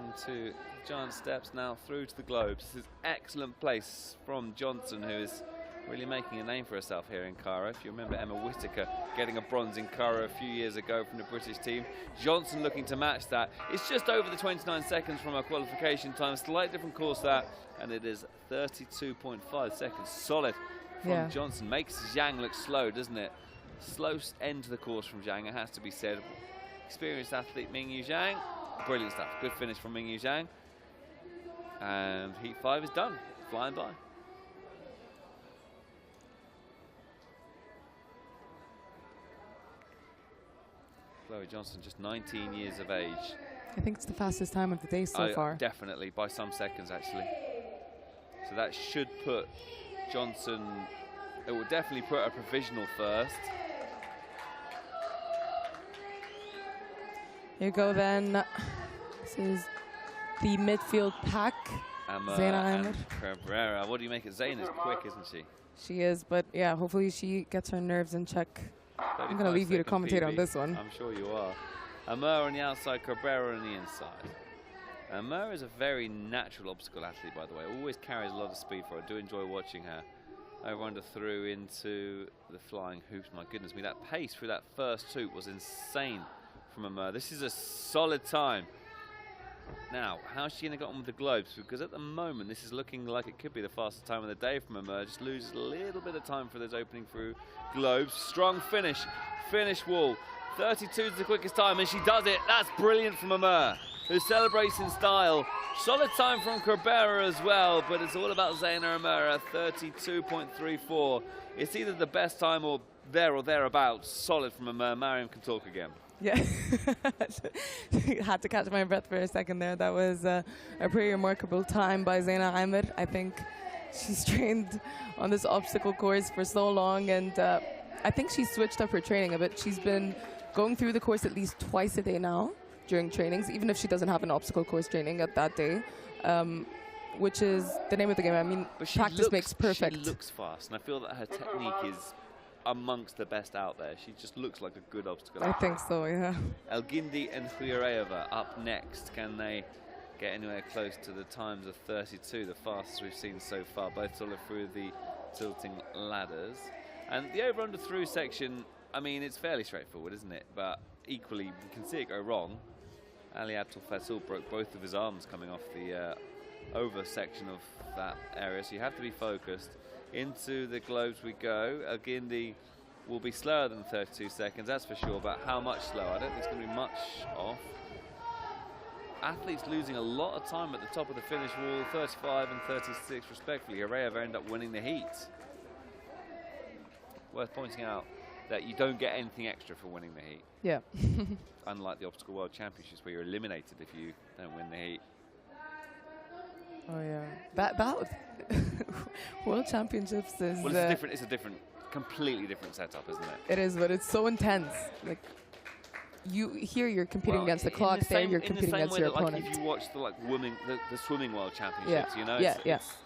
Into giant steps now through to the globes. This is excellent place from Johnson, who is really making a name for herself here in Cairo. If you remember Emma Whittaker getting a bronze in Cairo a few years ago from the British team, Johnson looking to match that. It's just over the 29 seconds from her qualification time, slightly different course that, and it is 32.5 seconds. Solid from Johnson. Makes Zhang look slow, doesn't it? Slow end to the course from Zhang, it has to be said. Experienced athlete Mingyu Zhang. Brilliant stuff. Good finish from Mingyu Zhang. And heat 5 is done. Flying by. Chloe Johnson, just 19 years of age. I think it's the fastest time of the day so far. Definitely, by some seconds actually. So that should put Johnson, it will definitely put a provisional first. Here you go then. This is the midfield pack. Zaina and Cabrera. What do you make of Zaina's quick, isn't she? She is, but yeah, hopefully she gets her nerves in check. I'm going to leave you to commentate on this one. I'm sure you are. Amur on the outside, Cabrera on the inside. Amur is a very natural obstacle athlete, by the way. Always carries a lot of speed for her. I do enjoy watching her. Over under through into the flying hoops. My goodness me, that pace through that first hoop was insane from Amur. This is a solid time. Now, how's she going to get on with the globes? Because at the moment, this is looking like it could be the fastest time of the day from Amur. Just loses a little bit of time for those opening through globes. Strong finish. Finish wall. 32 is the quickest time, and she does it. That's brilliant from Amur, who celebrates in style. Solid time from Cabrera as well, but it's all about Zaina Amur at 32.34. It's either the best time or there or thereabouts. Solid from Amur. Mariam can talk again. Yeah, had to catch my breath for a second there. That was a pretty remarkable time by Zaina Amur. I think she's trained on this obstacle course for so long, and I think she's switched up her training a bit. She's been going through the course at least twice a day now during trainings, even if she doesn't have an obstacle course training at that day, which is the name of the game. I mean, practice makes perfect. She looks fast, and I feel that her technique is amongst the best out there. She just looks like a good obstacle. I think so, yeah. El Guindi and Huiraeva up next. Can they get anywhere close to the times of 32, the fastest we've seen so far, both solid through the tilting ladders? And the over-under through section, I mean, it's fairly straightforward, isn't it? But equally, you can see it go wrong. Ali Abdul Fatul broke both of his arms coming off the over section of that area, so you have to be focused. Into the globes we go. El Guindi will be slower than 32 seconds, that's for sure, but how much slower? I don't think it's going to be much off. Athletes losing a lot of time at the top of the finish wall, 35 and 36 respectively. Huiraeva end up winning the heat. Worth pointing out that you don't get anything extra for winning the heat. Yeah. Unlike the Obstacle World Championships, where you're eliminated if you don't win the heat. Oh yeah, that World Championships is. Well, it's a different, completely different setup, isn't it? It is, but it's so intense. Like you're competing against the clock. There, you're competing against your opponent. Like if you watch the swimming World Championships, you know,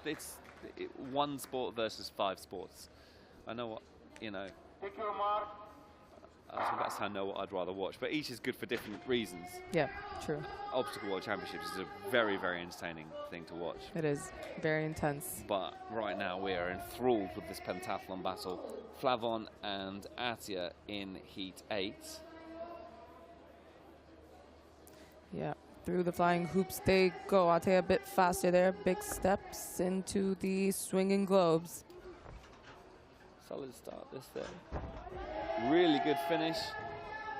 it's one sport versus 5 sports. I know what, you know. Take your mark. That's how I know what I'd rather watch, but each is good for different reasons. Yeah, true. Obstacle World Championships is a very, very entertaining thing to watch. It is very intense. But right now we are enthralled with this pentathlon battle. Flavon and Atia in heat 8. Yeah, through the flying hoops they go. Atia a bit faster there. Big steps into the swinging globes. Solid start this there. Really good finish.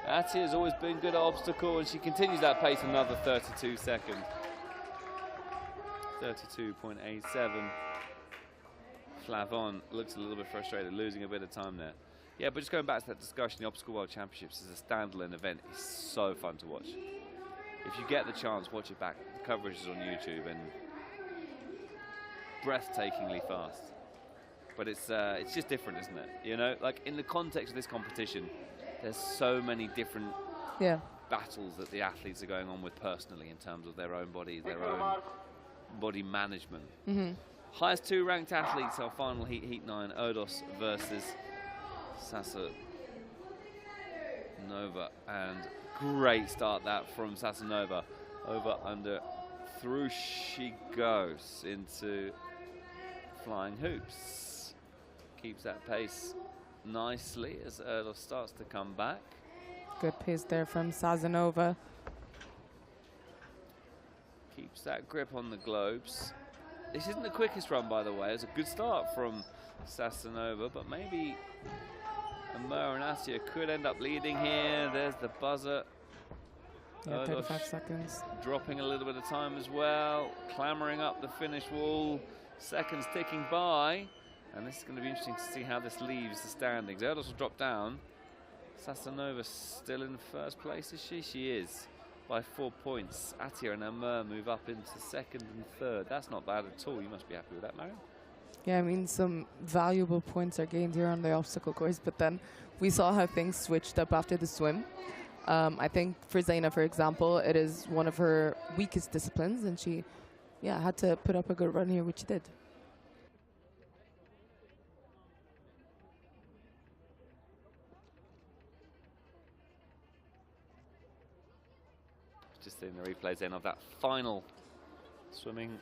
Ati has always been good at obstacle, and she continues that pace another 32 seconds. 32.87. Flavon looks a little bit frustrated, losing a bit of time there. Yeah, but just going back to that discussion, the Obstacle World Championships is a standalone event. It's so fun to watch. If you get the chance, watch it back. The coverage is on YouTube and breathtakingly fast. But it's just different, isn't it? You know, like in the context of this competition, there's so many different battles that the athletes are going on with personally in terms of their own body, their own body management. Highest two ranked athletes, our final heat, Heat 9, Odos versus Sasanova. And great start that from Sasanova. Over, under, through she goes into flying hoops. Keeps that pace nicely as Odos starts to come back. Good pace there from Sasanova. Keeps that grip on the globes. This isn't the quickest run, by the way. It's a good start from Sasanova, but maybe Amur and Asia could end up leading here. There's the buzzer. Yeah, 35 seconds. Dropping a little bit of time as well. Clambering up the finish wall. Seconds ticking by. And this is going to be interesting to see how this leaves the standings. Erdos will drop down. Sasanova still in first place, is she? She is, by 4 points. Atia and Amur move up into second and third. That's not bad at all. You must be happy with that, Mariam. Yeah, I mean, some valuable points are gained here on the obstacle course, but then we saw how things switched up after the swim. I think for Zaina, for example, it is one of her weakest disciplines, and she, had to put up a good run here, which she did. Just seeing the replays then of that final swimming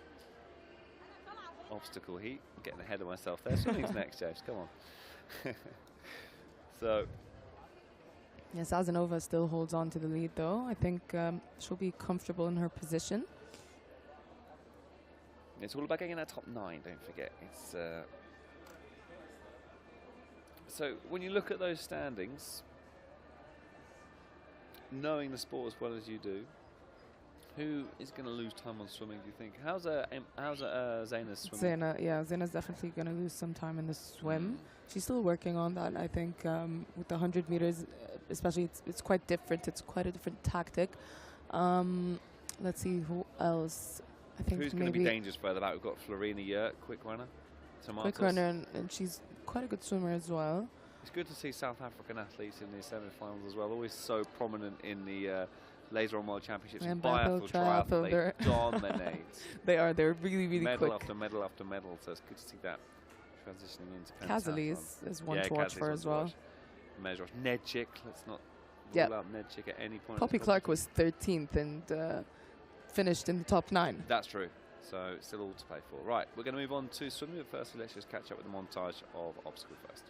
obstacle heat. I'm getting ahead of myself there. Swimming's next, James. Come on. So. Yes, Sasanova still holds on to the lead, though. I think she'll be comfortable in her position. It's all about getting in that top 9, don't forget. It's so when you look at those standings, knowing the sport as well as you do, who is going to lose time on swimming, do you think? How's Zaina's swimming? Zaina's definitely going to lose some time in the swim. She's still working on that, I think, with the 100 meters, especially it's quite different. It's quite a different tactic. Let's see who else. I think who's going to be dangerous further back? We've got Florina Yurt, quick runner. Quick runner, and she's quite a good swimmer as well. It's good to see South African athletes in the semi-finals as well. Always so prominent in the Laser on World Championships and biathlon, triathlon. They dominate. They're really, really medal quick. Medal after medal after medal. So it's good to see that transitioning into Pentathlon. Kazali is one to watch for as well. Nedchik, let's not rule out Nedchik at any point. Poppy Clark was 13th and finished in the top 9. That's true. So still all to play for. Right, we're going to move on to swimming, but first let's just catch up with the montage of obstacle first.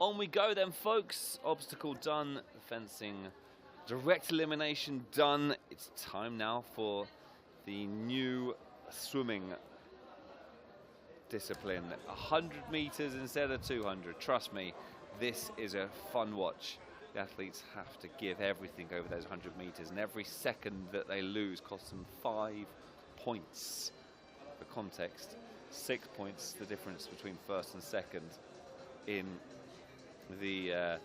On we go then, folks. Obstacle done, fencing, direct elimination done. It's time now for the new swimming discipline. 100 meters instead of 200. Trust me, this is a fun watch. The athletes have to give everything over those 100 meters, and every second that they lose costs them 5 points. for context, 6 points the difference between first and second in the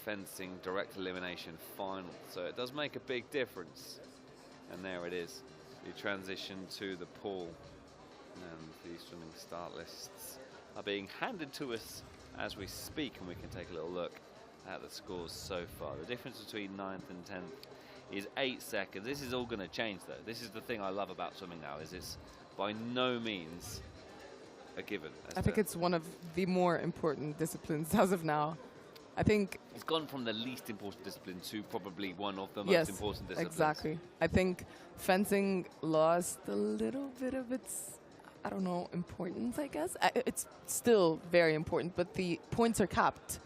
fencing direct elimination final. So it does make a big difference. And there it is, the transition to the pool. And the swimming start lists are being handed to us as we speak, and we can take a little look at the scores so far. The difference between 9th and 10th is 8 seconds. This is all going to change, though. This is the thing I love about swimming now, is it's by no means a given. I think it's one of the more important disciplines as of now. I think it's gone from the least important discipline to probably one of the most important disciplines. Exactly. I think fencing lost a little bit of its, I don't know, importance, I guess. It's still very important, but the points are capped.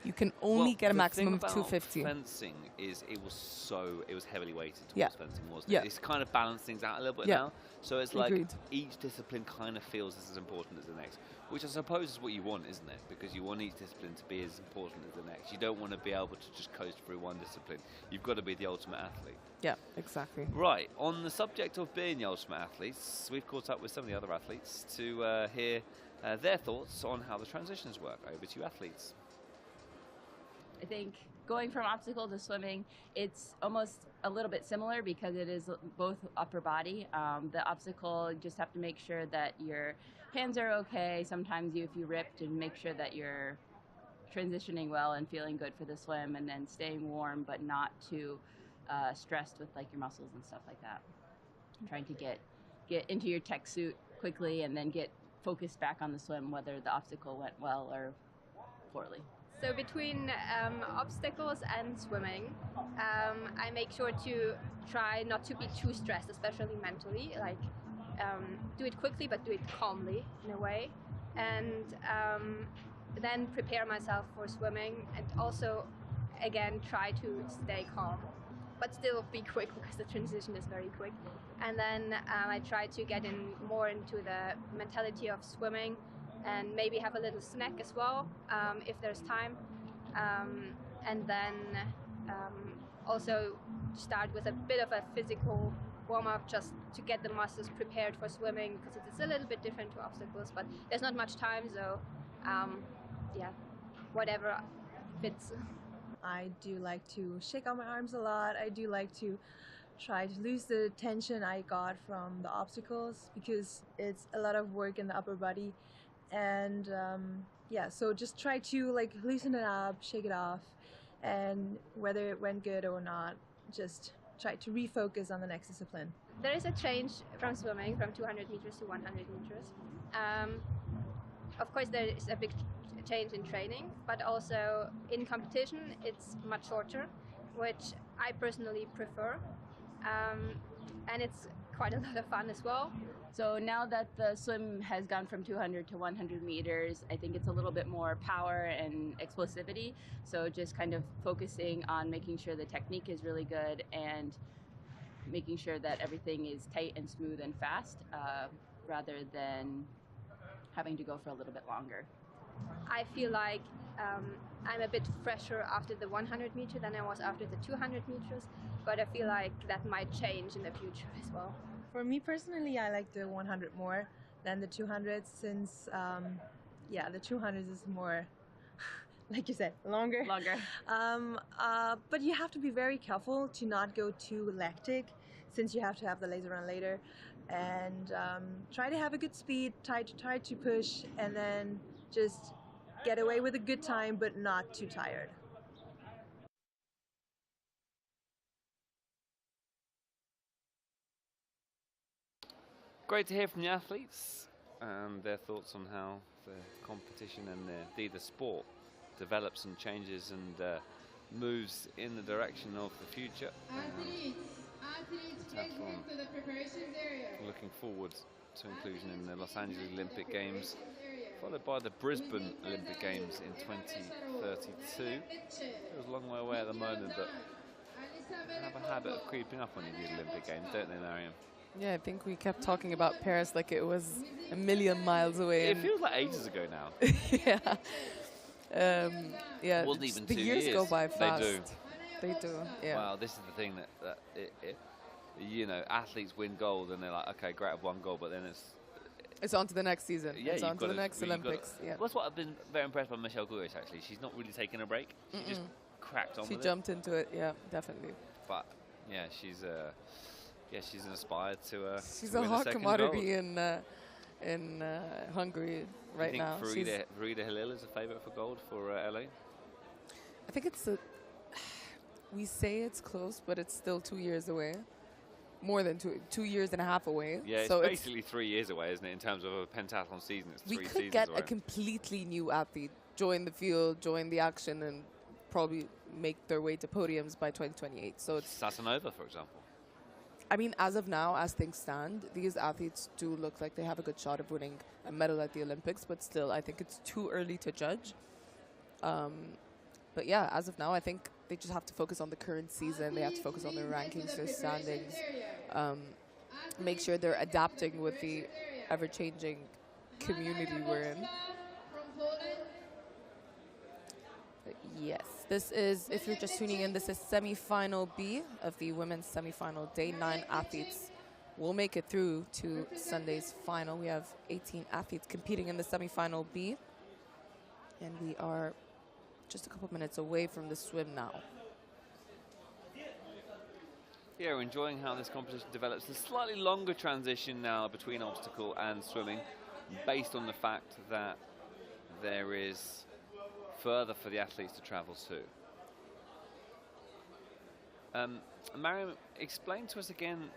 You can only get a maximum of 250. Fencing is it was heavily weighted towards fencing, wasn't it? It's kind of balanced things out a little bit now. So it's like each discipline kind of feels as important as the next, which I suppose is what you want, isn't it? Because you want each discipline to be as important as the next. You don't want to be able to just coast through one discipline. You've got to be the ultimate athlete. Yeah, exactly. Right, on the subject of being the ultimate athletes, we've caught up with some of the other athletes to hear their thoughts on how the transitions work. Over to you, athletes. I think going from obstacle to swimming, it's almost a little bit similar because it is both upper body. The obstacle, you just have to make sure that your hands are okay. Sometimes if you ripped, and make sure that you're transitioning well and feeling good for the swim, and then staying warm but not too stressed with like your muscles and stuff like that. Trying to get into your tech suit quickly and then get focused back on the swim, whether the obstacle went well or poorly. So between obstacles and swimming, I make sure to try not to be too stressed, especially mentally. Like do it quickly, but do it calmly in a way, and then prepare myself for swimming. And also, again, try to stay calm, but still be quick because the transition is very quick. And then I try to get more into the mentality of swimming. And maybe have a little snack as well, if there's time. And then also start with a bit of a physical warm-up just to get the muscles prepared for swimming, because it's a little bit different to obstacles, but there's not much time, so yeah, whatever fits. I do like to shake out my arms a lot. I do like to try to lose the tension I got from the obstacles, because it's a lot of work in the upper body. And yeah, so just try to like loosen it up, shake it off, and whether it went good or not, just try to refocus on the next discipline. There is a change from swimming from 200 meters to 100 meters. Of course, there is a big change in training, but also in competition, it's much shorter, which I personally prefer. And it's quite a lot of fun as well. So now that the swim has gone from 200 to 100 meters, I think it's a little bit more power and explosivity. So just kind of focusing on making sure the technique is really good and making sure that everything is tight and smooth and fast, rather than having to go for a little bit longer. I feel like I'm a bit fresher after the 100 meter than I was after the 200 meters, but I feel like that might change in the future as well. For me personally, I like the 100 more than the 200, since yeah, the 200 is more, like you said, longer. But you have to be very careful to not go too lactic, since you have to have the laser run later, and try to have a good speed, try to push, and then just get away with a good time, but not too tired. Great to hear from the athletes and their thoughts on how the competition and indeed the sport develops and changes and moves in the direction of the future. Athletes, please move to the preparations area. Looking forward to inclusion in the Los Angeles Olympic Games, followed by the Brisbane Olympic Games in 2032. It was a long way away at the moment, but have a habit of creeping up on the Olympic Games, don't they, Mariam? Yeah, I think we kept talking about Paris like it was a million miles away. It feels like ages ago now. Yeah. Yeah. It wasn't even the 2 years years. go by fast. They do. They do. Yeah. Wow, this is the thing that you know, athletes win gold and they're like, okay, great, I've won gold, but then it's on to the next season. Yeah, it's on to the next Olympics. Yeah. That's what I've been very impressed by Michelle Gouris, actually. She's not really taking a break. She just cracked on She with jumped into it, yeah, definitely. But, yeah, she's inspired to she's to a win hot second commodity gold. in Hungary right now. Do you think Farida Halil is a favourite for gold for LA? I think it's we say it's close, but it's still 2 years away. More than 2 years and a half away. Yeah, it's so basically 3 years away, isn't it? In terms of a pentathlon season, it's 3 seasons away. We could get a completely new athlete, join the field, join the action, and probably make their way to podiums by 2028. So it's Sasanova, for example. I mean, as of now, as things stand, these athletes do look like they have a good shot of winning a medal at the Olympics, but still, I think it's too early to judge. But yeah, as of now, I think they just have to focus on the current season. They have to focus on their rankings, their standings, make sure they're adapting with the ever-changing community we're in. But yes, this is, if you're just tuning in, this is semi-final B of the women's semi-final day. 9 athletes will make it through to Sunday's final. We have 18 athletes competing in the semi-final B, and we are just a couple minutes away from the swim now. Yeah, we're enjoying how this competition develops. A slightly longer transition now between obstacle and swimming, based on the fact that there is further for the athletes to travel to. Mariam, explain to us again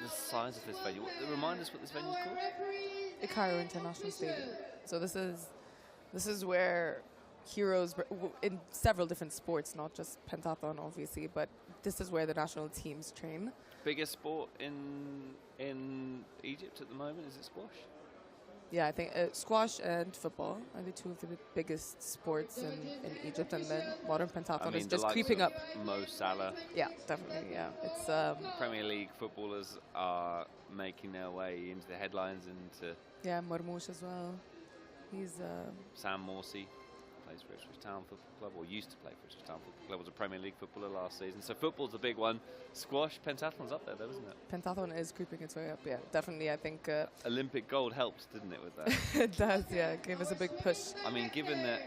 the size of this venue. Remind us what this venue is called? The Cairo International Stadium. So this is where heroes in several different sports, not just pentathlon, obviously, but this is where the national teams train. Biggest sport in Egypt at the moment, is it squash? Yeah, I think squash and football are the two of the biggest sports in Egypt, and then modern pentathlon is just creeping up. Mo Salah. Yeah, definitely, yeah. It's Premier League footballers are making their way into the headlines, into... Yeah, Marmoush as well. He's... Sam Morsey plays for Ipswich Town Football Club, or used to play for Ipswich Town Football Club, was a Premier League footballer last season. So football's a big one. Squash, pentathlon's up there though, isn't it? Pentathlon is creeping its way up, yeah. Definitely, I think... Olympic gold helped, didn't it, with that? It does, yeah. It gave us a big push. I mean, given that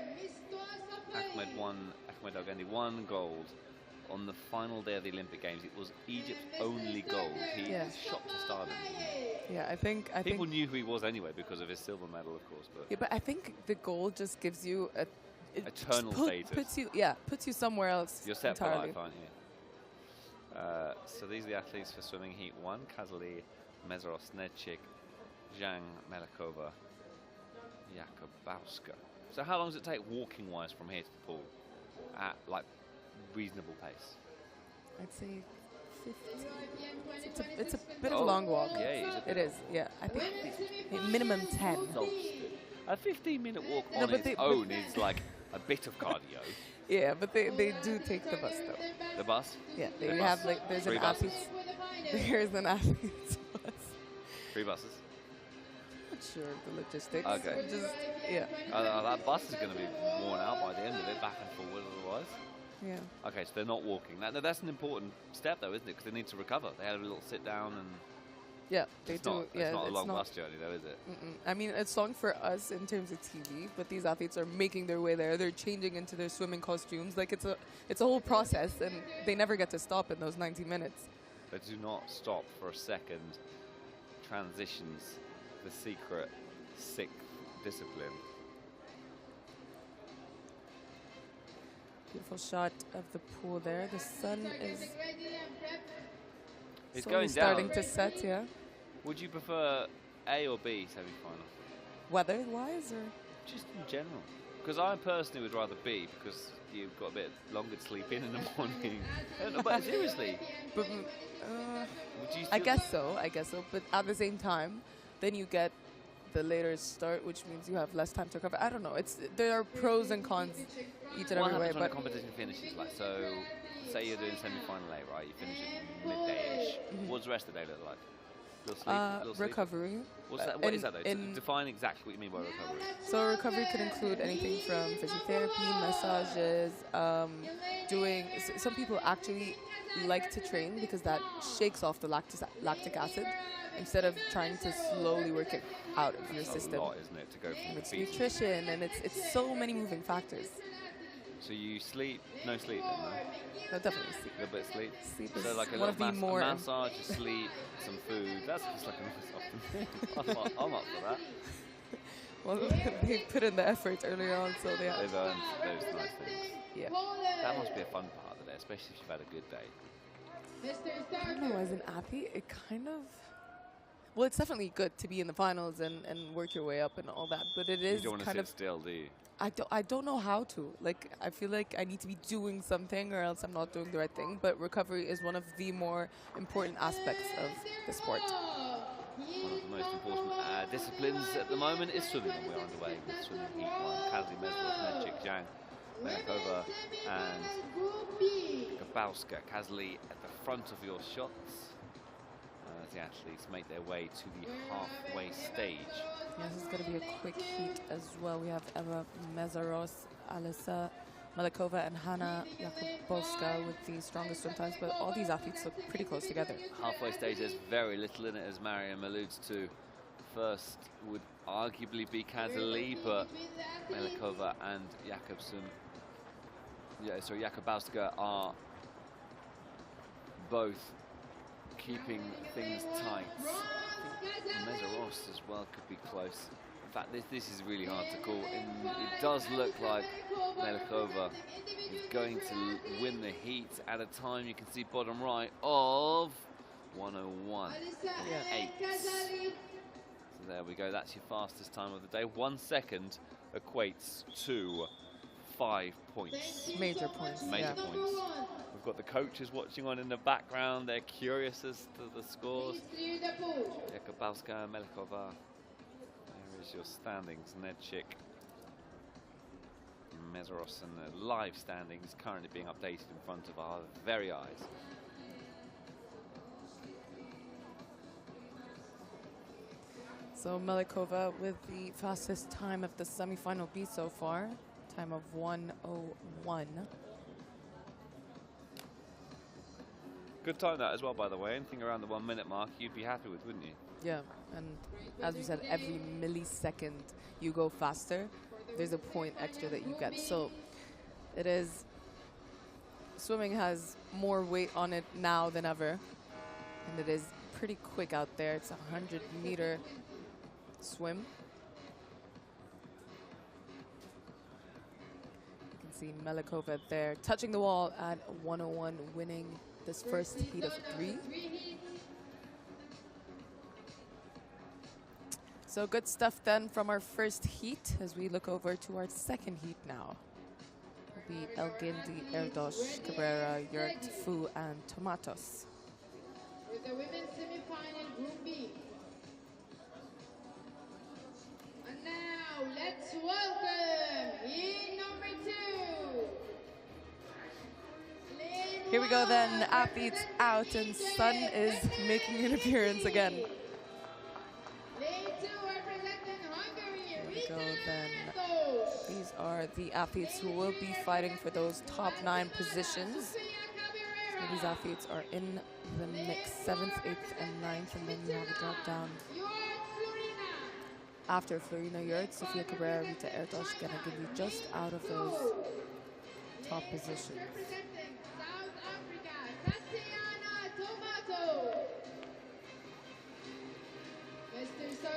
Ahmed Al-Gandhi won gold on the final day of the Olympic Games, it was Egypt's only gold. He was shot to stardom. Yeah, I think people knew who he was anyway because of his silver medal, of course. But yeah, but I think the gold just gives you eternal status. Puts you somewhere else. You're set entirely. for life, aren't you? So these are the athletes for swimming heat 1: Kazali, Mezros, Nedchik, Zhang, Melikova, Jakubowska. So how long does it take walking-wise from here to the pool at like reasonable pace? I'd say 50. It's a bit of a long walk. Yeah, it is. Yeah, I think minimum 10. A 15-minute walk on its own is like a bit of cardio. Yeah, but they do take the bus though. The bus? Yeah, they have like there's an athlete. There's an athlete's bus. 3 buses. Not sure of the logistics. Okay. Just yeah. That bus is going to be worn out by the end of it, back and forward otherwise. Yeah. Okay, so they're not walking. That's an important step, though, isn't it? Because they need to recover. They had a little sit down and. Yeah, they do. It's not a long bus journey, though, is it? I mean, it's long for us in terms of TV, but these athletes are making their way there. They're changing into their swimming costumes. Like it's a whole process, and they never get to stop in those 90 minutes. They do not stop for a second. Transitions, the secret 6th discipline. Beautiful shot of the pool there. The sun is it's slowly going starting down. to set, yeah. Would you prefer A or B semi-final? Weather-wise, or just in general? Because I personally would rather B, because you've got a bit longer to sleep in the morning. No, but seriously. But, I guess so. But at the same time, then you get the later start, which means you have less time to recover. I don't know. There are pros and cons each and every way. What happens when the competition finishes? Like, so, say you're doing semi-final A, right? You finish at midday-ish. What does the rest of the day look like? Recovery. What's that? What is that though? Define exactly what you mean by recovery. So recovery could include anything from physiotherapy, massages, some people actually like to train because that shakes off the lactic acid instead of trying to slowly work it out of your system. It's a lot, isn't it, to go from it's nutrition, and it's so many moving factors. So you sleep, no sleep then, no? No, definitely sleep. A little bit of sleep? Sleep so is like a one of the more... a massage, sleep, some food. That's just like a nice option. I'm up for that. Well, they put in the effort earlier on, so they've earned those nice things. Yeah. That must be a fun part of the day, especially if you've had a good day. I don't know, as an athlete, it kind of... Well, it's definitely good to be in the finals and work your way up and all that, but it is you don't want to sit still, do you? I don't know how to. Like, I feel like I need to be doing something or else I'm not doing the right thing, but recovery is one of the more important aspects of the sport. One of the most important disciplines at the moment is swimming, and we're underway with swimming heat 1. Kazli Mezrov, Nedchik Zhang, Melekova and Gabowska. Kazli at the front of your shots. As the athletes make their way to the halfway stage. Yeah, this is going to be a quick heat as well. We have Eva Mezaros, Alisa Melekova, and Hanna Jakubowska with the strongest swim times, but all these athletes look pretty close together. Halfway stage, there's very little in it, as Mariam alludes to. First would arguably be Kazali, but Melekova and Jakubowska are both keeping things tight. Mezaros as well could be close. In fact, this is really hard to call. It does look like Melekova is going to win the heat at a time, you can see bottom right, of 1:01.8. So there we go, that's your fastest time of the day. 1 second equates to 5 points. Major points. Major points. We've got the coaches watching on in the background. They're curious as to the scores. Jakubowska, Melekova. There is your standings. Nedchik, Mezaros, and the live standings currently being updated in front of our very eyes. So Melekova with the fastest time of the semi-final B so far. Time of 1:01. Good time that as well, by the way. Anything around the 1 minute mark you'd be happy with, wouldn't you? Yeah, and as we said, every millisecond you go faster, there's a point extra that you get. So it is, swimming has more weight on it now than ever, and it is pretty quick out there. It's a 100-meter swim. You can see Melekova there touching the wall at 1:01, winning this first heat of 3. So good stuff then from our first heat as we look over to our second heat now. It'll be Elgindi, Erdos, Cabrera, Yurt, Fu, and Tomatos. With the women's semi-final Group B. And now let's welcome in number 2. Here we go then, athletes out, and Sun is making an appearance again. Here we go then. These are the athletes who will be fighting for those top 9 positions. So these athletes are in the mix, 7th, 8th, and 9th, and then you have a drop down. After Florina Yurt, Sofia Cabrera, Rita Erdos, gonna give you just out of those top positions.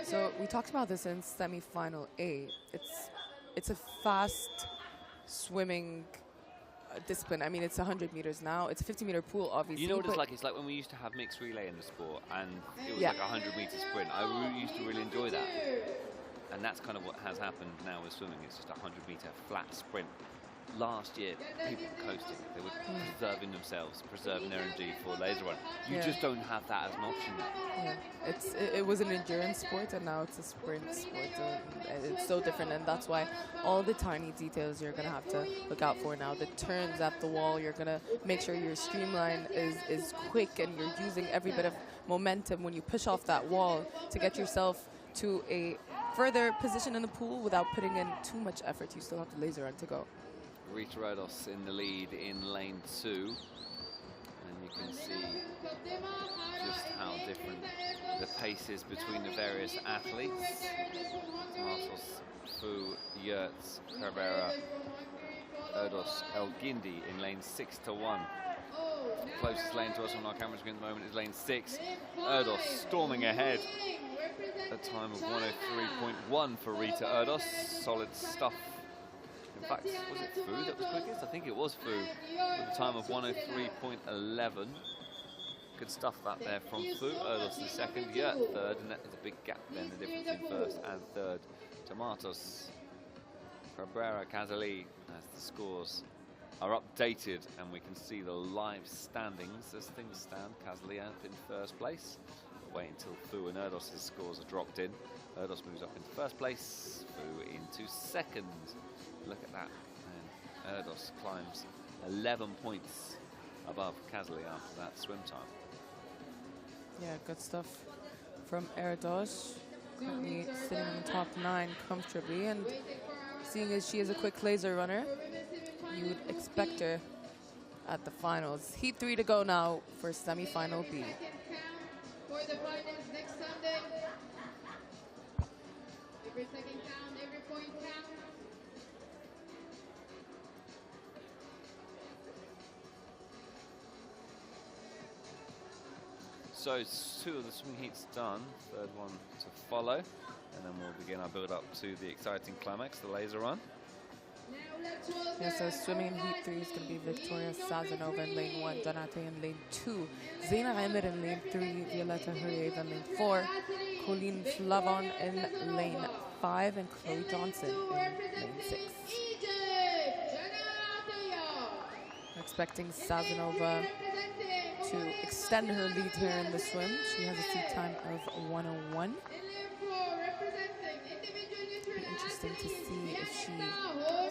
So we talked about this in semi-final A. It's a fast swimming discipline. I mean, it's 100 meters now. It's a 50-meter pool, obviously. You know what it's like? It's like when we used to have mixed relay in the sport, and it was like a 100-meter sprint. I used to really enjoy that. And that's kind of what has happened now with swimming. It's just a 100-meter flat sprint. Last year, people were coasting. They were preserving themselves, preserving their energy for laser run. You just don't have that as an option now. Yeah. It was an endurance sport, and now it's a sprint sport. And it's so different, and that's why all the tiny details you're going to have to look out for now. The turns at the wall, you're going to make sure your streamline is quick and you're using every bit of momentum when you push off that wall to get yourself to a further position in the pool without putting in too much effort. You still have the laser run to go. Rita Erdos in the lead in lane 2. And you can see just how different the pace is between the various athletes. Martos, Fu, Yurts, Cabrera, Erdos, El Guindi in lane 6 to 1. Closest lane to us on our camera screen at the moment is lane 6. Erdos storming ahead. A time of 103.1 for Rita Erdos. Solid stuff. In fact, was it Fu that was quickest? I think it was Fu with a time of 103.11. Good stuff that there from Fu. Erdos the second, yeah, third, and that is a big gap then, the difference between first and third. Tomatos, Cabrera, Casali, as the scores are updated, and we can see the live standings as things stand. Casali up in first place. Wait until Fu and Erdos' scores are dropped in. Erdos moves up into first place, Fu into second. Look at that. And Erdos climbs 11 points above Casali after that swim time. Yeah, good stuff from Erdos. Currently sitting in the top 9 comfortably, and seeing as she is a quick laser runner, you would expect her at the finals. Heat 3 to go now for semi-final B. For the finals next Sunday. Every second count, every point count. So 2 of the swim heats done, third one to follow, and then we'll begin our build up to the exciting climax, the laser run. Yeah, so swimming in heat 3 is going to be Victoria Sazonova in lane 1, Donate in lane 2, Zeina Emir in lane 3, Violetta Hurrieva in lane 4, Colleen Flavon in lane 5, and Chloe Johnson in lane 6. We're expecting Sazonova to extend her lead here in the swim. She has a seat time of 101. It'll be interesting to see if she is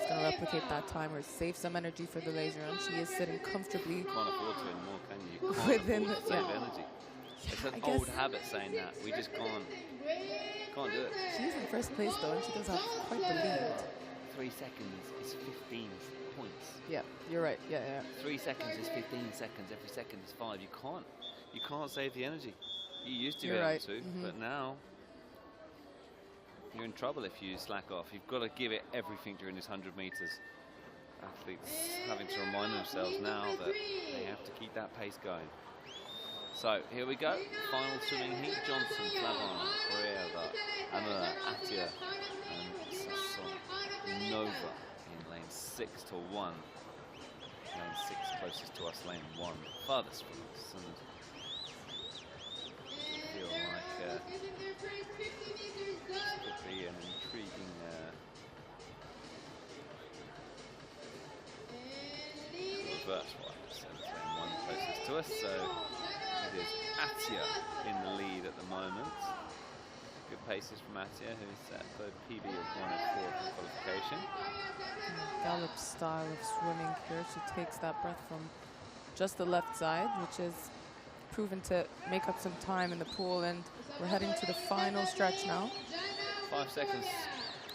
going to replicate that time or save some energy for the laser run. She is sitting comfortably. You can't afford to anymore, can you? You can't within afford to save energy. It's an old habit saying that. We just can't do it. She's in first place though, and she does have quite the lead. 3 seconds is 15 points. Yeah, you're right. Yeah. 3 seconds is 15 seconds. Every second is 5. You can't save the energy. You used to be able to, but now you're in trouble if you slack off. You've got to give it everything during this 100 meters. Athletes having to remind themselves now that they have to keep that pace going. So here we go. Final swimming heat. Johnson, Flavon, Correa, Amur, Atia, and Sasson Nova in lane 6 to 1. Lane 6 closest to us, lane 1 farthest from us. And I feel like this could be an intriguing reverse one. So lane 1 closest to us. So it is Atia in the lead at the moment. Good paces from Atia, who's set for PB of 104 for qualification. Gallop style of swimming here. She takes that breath from just the left side, which is proven to make up some time in the pool, and we're heading to the final stretch now. 5 seconds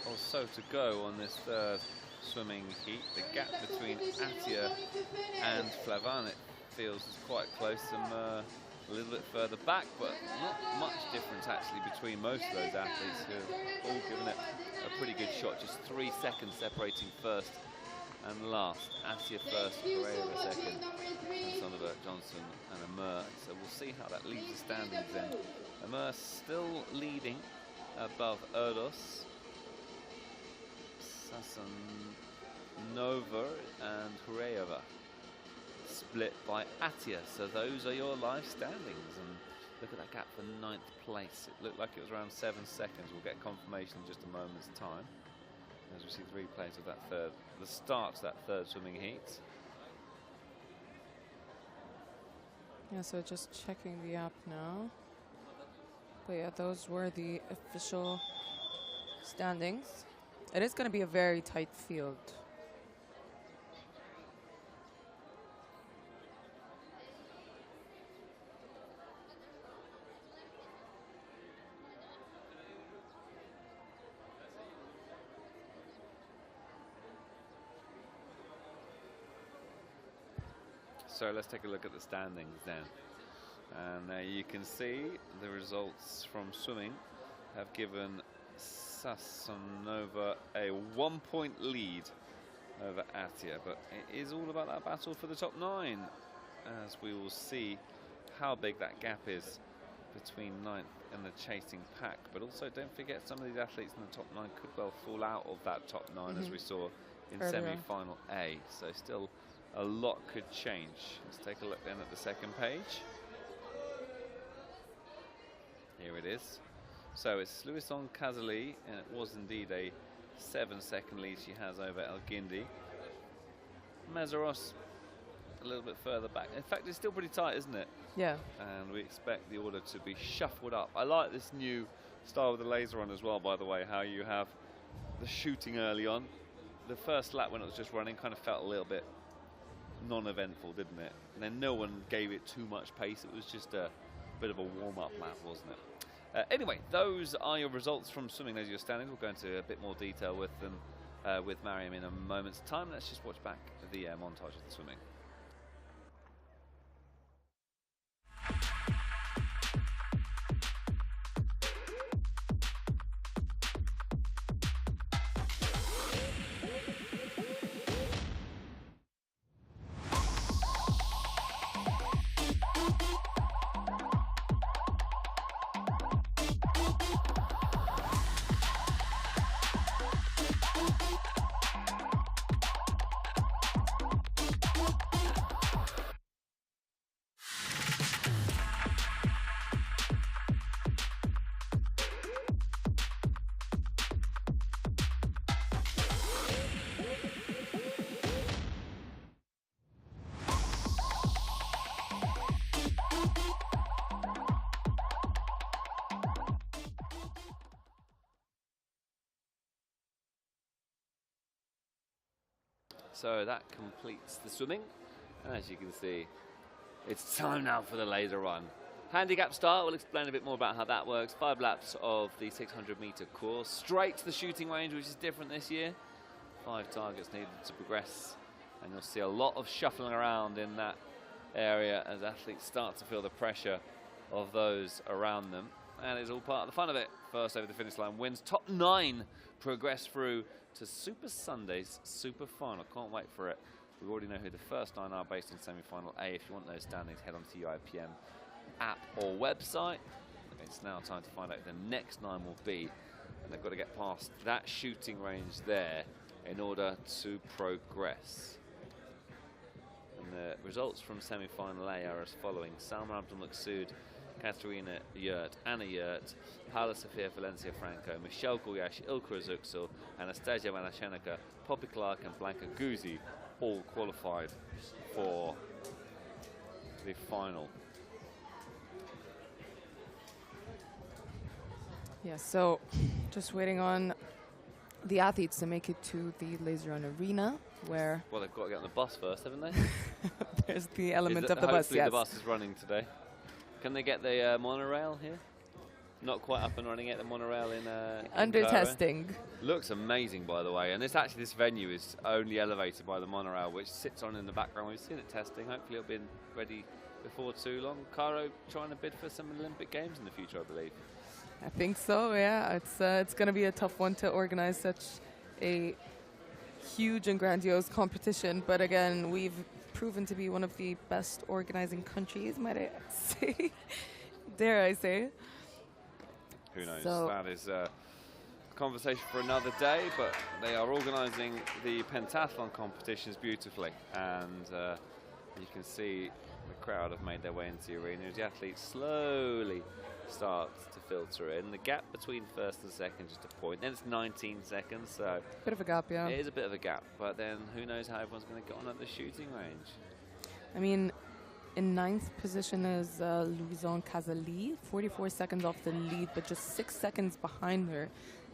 or so to go on this third swimming heat. The gap between Atia and Flavon, it feels, is quite close. A little bit further back, but not much difference actually between most of those athletes who have all given it a pretty good shot. Just 3 seconds separating first and last. Atia first, Correa second, and Sonneberg, Johnson and Amur. So we'll see how that leaves the standings then. Amur still leading above Erdos, Sasson-Nova and Hureyeva. Split by Atia, so those are your live standings. And look at that gap for 9th place. It looked like it was around 7 seconds. We'll get confirmation in just a moment's time as we see the replays of that the start to that third swimming heat. Yeah, so just checking the app now. But yeah, those were the official standings. It is going to be a very tight field. So let's take a look at the standings then. And you can see the results from swimming have given Sassanova a 1-point lead over Atia, but it is all about that battle for the top 9, as we will see how big that gap is between 9th and the chasing pack. But also don't forget, some of these athletes in the top 9 could well fall out of that top 9 as we saw in semi-final A, so still a lot could change. Let's take a look then at the second page. Here it is. So it's Louison Kazali, and it was indeed a 7-second lead she has over El Guindi. Mezaros a little bit further back. In fact, it's still pretty tight, isn't it? Yeah. And we expect the order to be shuffled up. I like this new style with the laser on as well, by the way, how you have the shooting early on. The first lap when it was just running kind of felt a little bit non-eventful, didn't it? And then no one gave it too much pace. It was just a bit of a warm-up lap, wasn't it? Anyway, those are your results from swimming. Those are your standings. We'll go into a bit more detail with them, with Mariam in a moment's time. Let's just watch back the montage of the swimming. So that completes the swimming, and as you can see, it's time now for the laser run. Handicap start, we'll explain a bit more about how that works. 5 laps of the 600-meter course, straight to the shooting range, which is different this year. 5 targets needed to progress, and you'll see a lot of shuffling around in that area as athletes start to feel the pressure of those around them, and it's all part of the fun of it. First over the finish line wins. Top 9 progress through to Super Sunday's Super Final. Can't wait for it. We already know who the first 9 are based on semi-final A. If you want those standings, head on to UIPM app or website. It's now time to find out who the next 9 will be, and they've got to get past that shooting range there in order to progress. And the results from semi-final A are as following: Salma Abdul Maqsood, Katerina Yurt, Anna Yurt, Paula Sofia Valencia Franco, Michelle Gulyash, Ilka Azuksul, Anastasia Manashenica, Poppy Clark and Blanca Guzzi all qualified for the final. Yeah, so just waiting on the athletes to make it to the laser run arena, where... Well, they've got to get on the bus first, haven't they? There's the element of the bus, hopefully the bus is running today. Can they get the monorail here? Not quite up and running yet, the monorail in under Cairo. testing. Looks amazing, by the way. And this venue is only elevated by the monorail, which sits on in the background. We've seen it testing. Hopefully it'll be ready before too long. Cairo trying to bid for some Olympic Games in the future, I believe. I think so, yeah. It's going to be a tough one to organize such a huge and grandiose competition. But again, we've proven to be one of the best organizing countries, might I say? Dare I say? Who knows? So that is a conversation for another day, but they are organising the pentathlon competitions beautifully, and you can see the crowd have made their way into the arena as the athletes slowly start to filter in. The gap between first and second just a point, then it's 19 seconds, so bit of a gap, yeah. It is a bit of a gap, but then who knows how everyone's going to get on at the shooting range. I mean, in 9th position is Louison Kazali, 44 seconds off the lead, but just 6 seconds behind her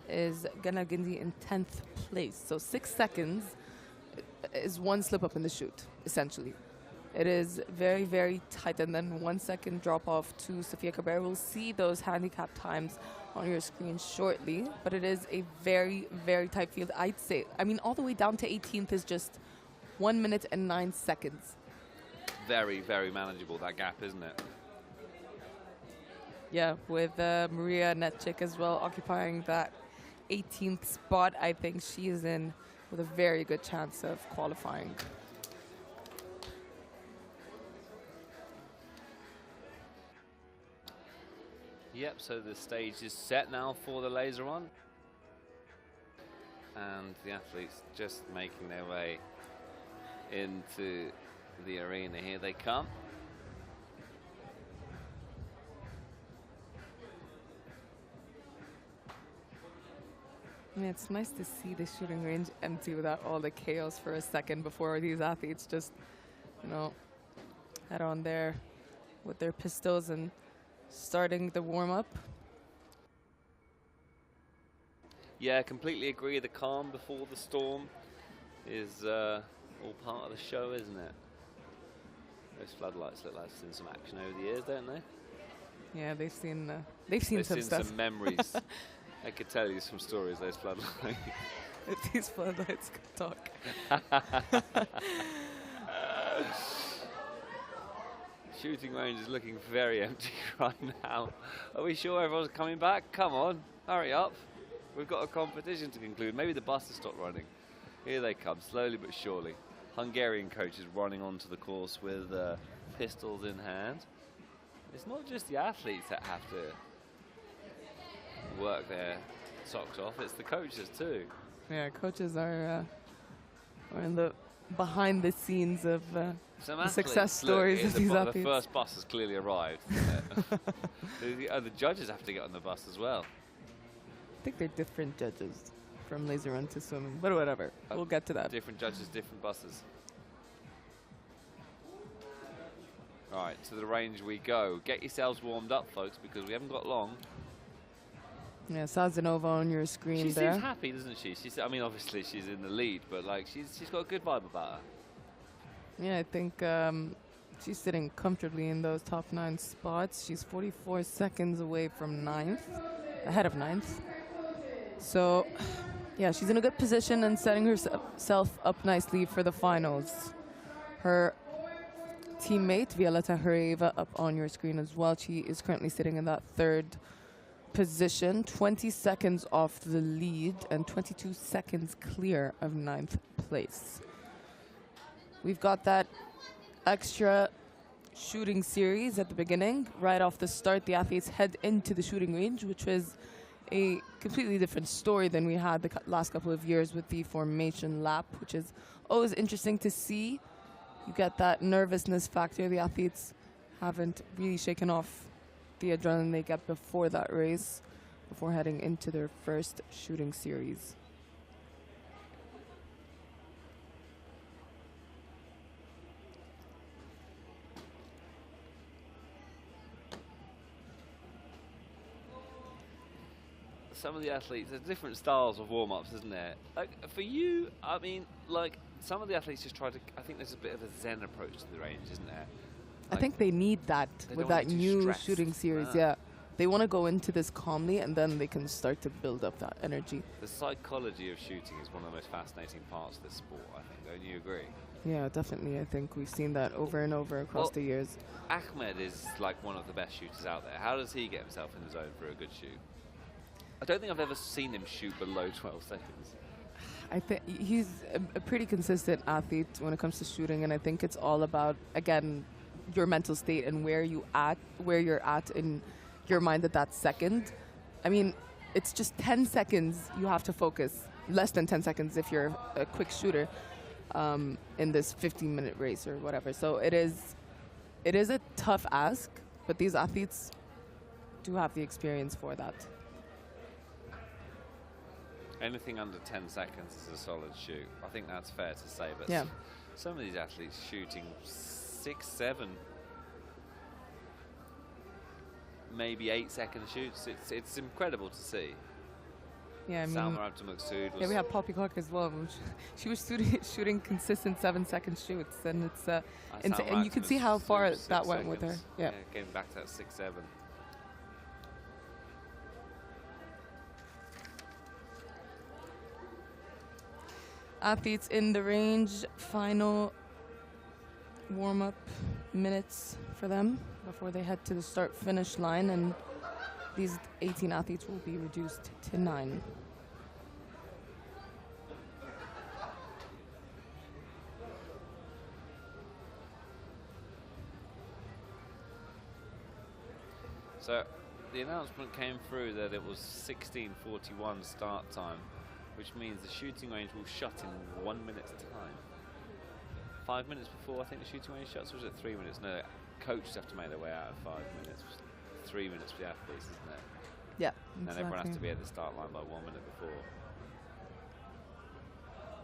is Gana Gindi in 10th place. So 6 seconds is one slip up in the chute, essentially. It is very, very tight. And then 1 second drop off to Sofia Cabrera. We'll see those handicap times on your screen shortly. But it is a very, very tight field. I'd say, I mean, all the way down to 18th is just 1 minute and 9 seconds. Very, very manageable, that gap, isn't it? Yeah, with Maria Netchik as well occupying that 18th spot. I think she is in with a very good chance of qualifying. Yep, so the stage is set now for the laser run. And the athletes just making their way into the arena. Here they come. Yeah, it's nice to see the shooting range empty without all the chaos for a second before these athletes just, you know, head on there with their pistols and starting the warm-up. Yeah, completely agree. The calm before the storm is all part of the show, isn't it? Those floodlights look like they've seen some action over the years, don't they? Yeah, they've seen some stuff. Some memories. I could tell you some stories, those floodlights. If these floodlights could talk. Shooting range is looking very empty right now. Are we sure everyone's coming back? Come on, hurry up. We've got a competition to conclude. Maybe the bus has stopped running. Here they come, slowly but surely. Hungarian coaches running onto the course with pistols in hand. It's not just the athletes that have to work their socks off, it's the coaches too. Yeah, coaches are in the behind the scenes of the success stories of these athletes. The first bus has clearly arrived. The judges have to get on the bus as well. I think they're different judges from laser run to swimming, but whatever. We'll get to that. Different judges, different buses. All right, to the range we go. Get yourselves warmed up, folks, because we haven't got long. Yeah, Sazanova on your screen there. She seems happy, doesn't she? I mean, obviously she's in the lead, but like she's got a good vibe about her. Yeah, I think she's sitting comfortably in those top 9 spots. She's 44 seconds away from 9th, ahead of 9th. So, yeah, she's in a good position and setting herself up nicely for the finals. Her teammate, Violeta Hureva, up on your screen as well. She is currently sitting in that 3rd position, 20 seconds off the lead and 22 seconds clear of 9th place. We've got that extra shooting series at the beginning. Right off the start, the athletes head into the shooting range, which was a completely different story than we had the last couple of years with the formation lap, which is always interesting to see. You get that nervousness factor. The athletes haven't really shaken off the adrenaline they get before that race, before heading into their first shooting series. Some of the athletes, there's different styles of warm-ups, isn't there? Like for you, I mean, like some of the athletes just try to, I think there's a bit of a zen approach to the range, isn't there? I think they need that with that new shooting series, yeah. They want to go into this calmly and then they can start to build up that energy. The psychology of shooting is one of the most fascinating parts of this sport, I think. Don't you agree? Yeah, definitely. I think we've seen that over and over across the years. Ahmed is like one of the best shooters out there. How does he get himself in the zone for a good shoot? I don't think I've ever seen him shoot below 12 seconds. I think he's a pretty consistent athlete when it comes to shooting, and I think it's all about, again, your mental state and where you're at in your mind at that second. I mean, it's just 10 seconds you have to focus, less than 10 seconds if you're a quick shooter in this 15-minute race or whatever. So it is a tough ask, but these athletes do have the experience for that. Anything under 10 seconds is a solid shoot. I think that's fair to say, but yeah. Some of these athletes shooting 6, 7, maybe 8-second shoots. It's incredible to see. Yeah, I mean, Salma Abdul-Maqsood was... Yeah, we have Poppy Clark as well. She was shooting consistent 7-second shoots, and it's and you can see how far that went with her. Yeah, getting back to that 6-7. Athletes in the range, final warm-up minutes for them before they head to the start-finish line, and these 18 athletes will be reduced to 9. So the announcement came through that it was 16:41 start time, which means the shooting range will shut in 1 minute's time. 5 minutes before I think the shooting range shuts, or was it 3 minutes? No, coaches have to make their way out of 5 minutes. 3 minutes for the athletes, isn't it? Yeah, and then everyone has to be at the start line by 1 minute before.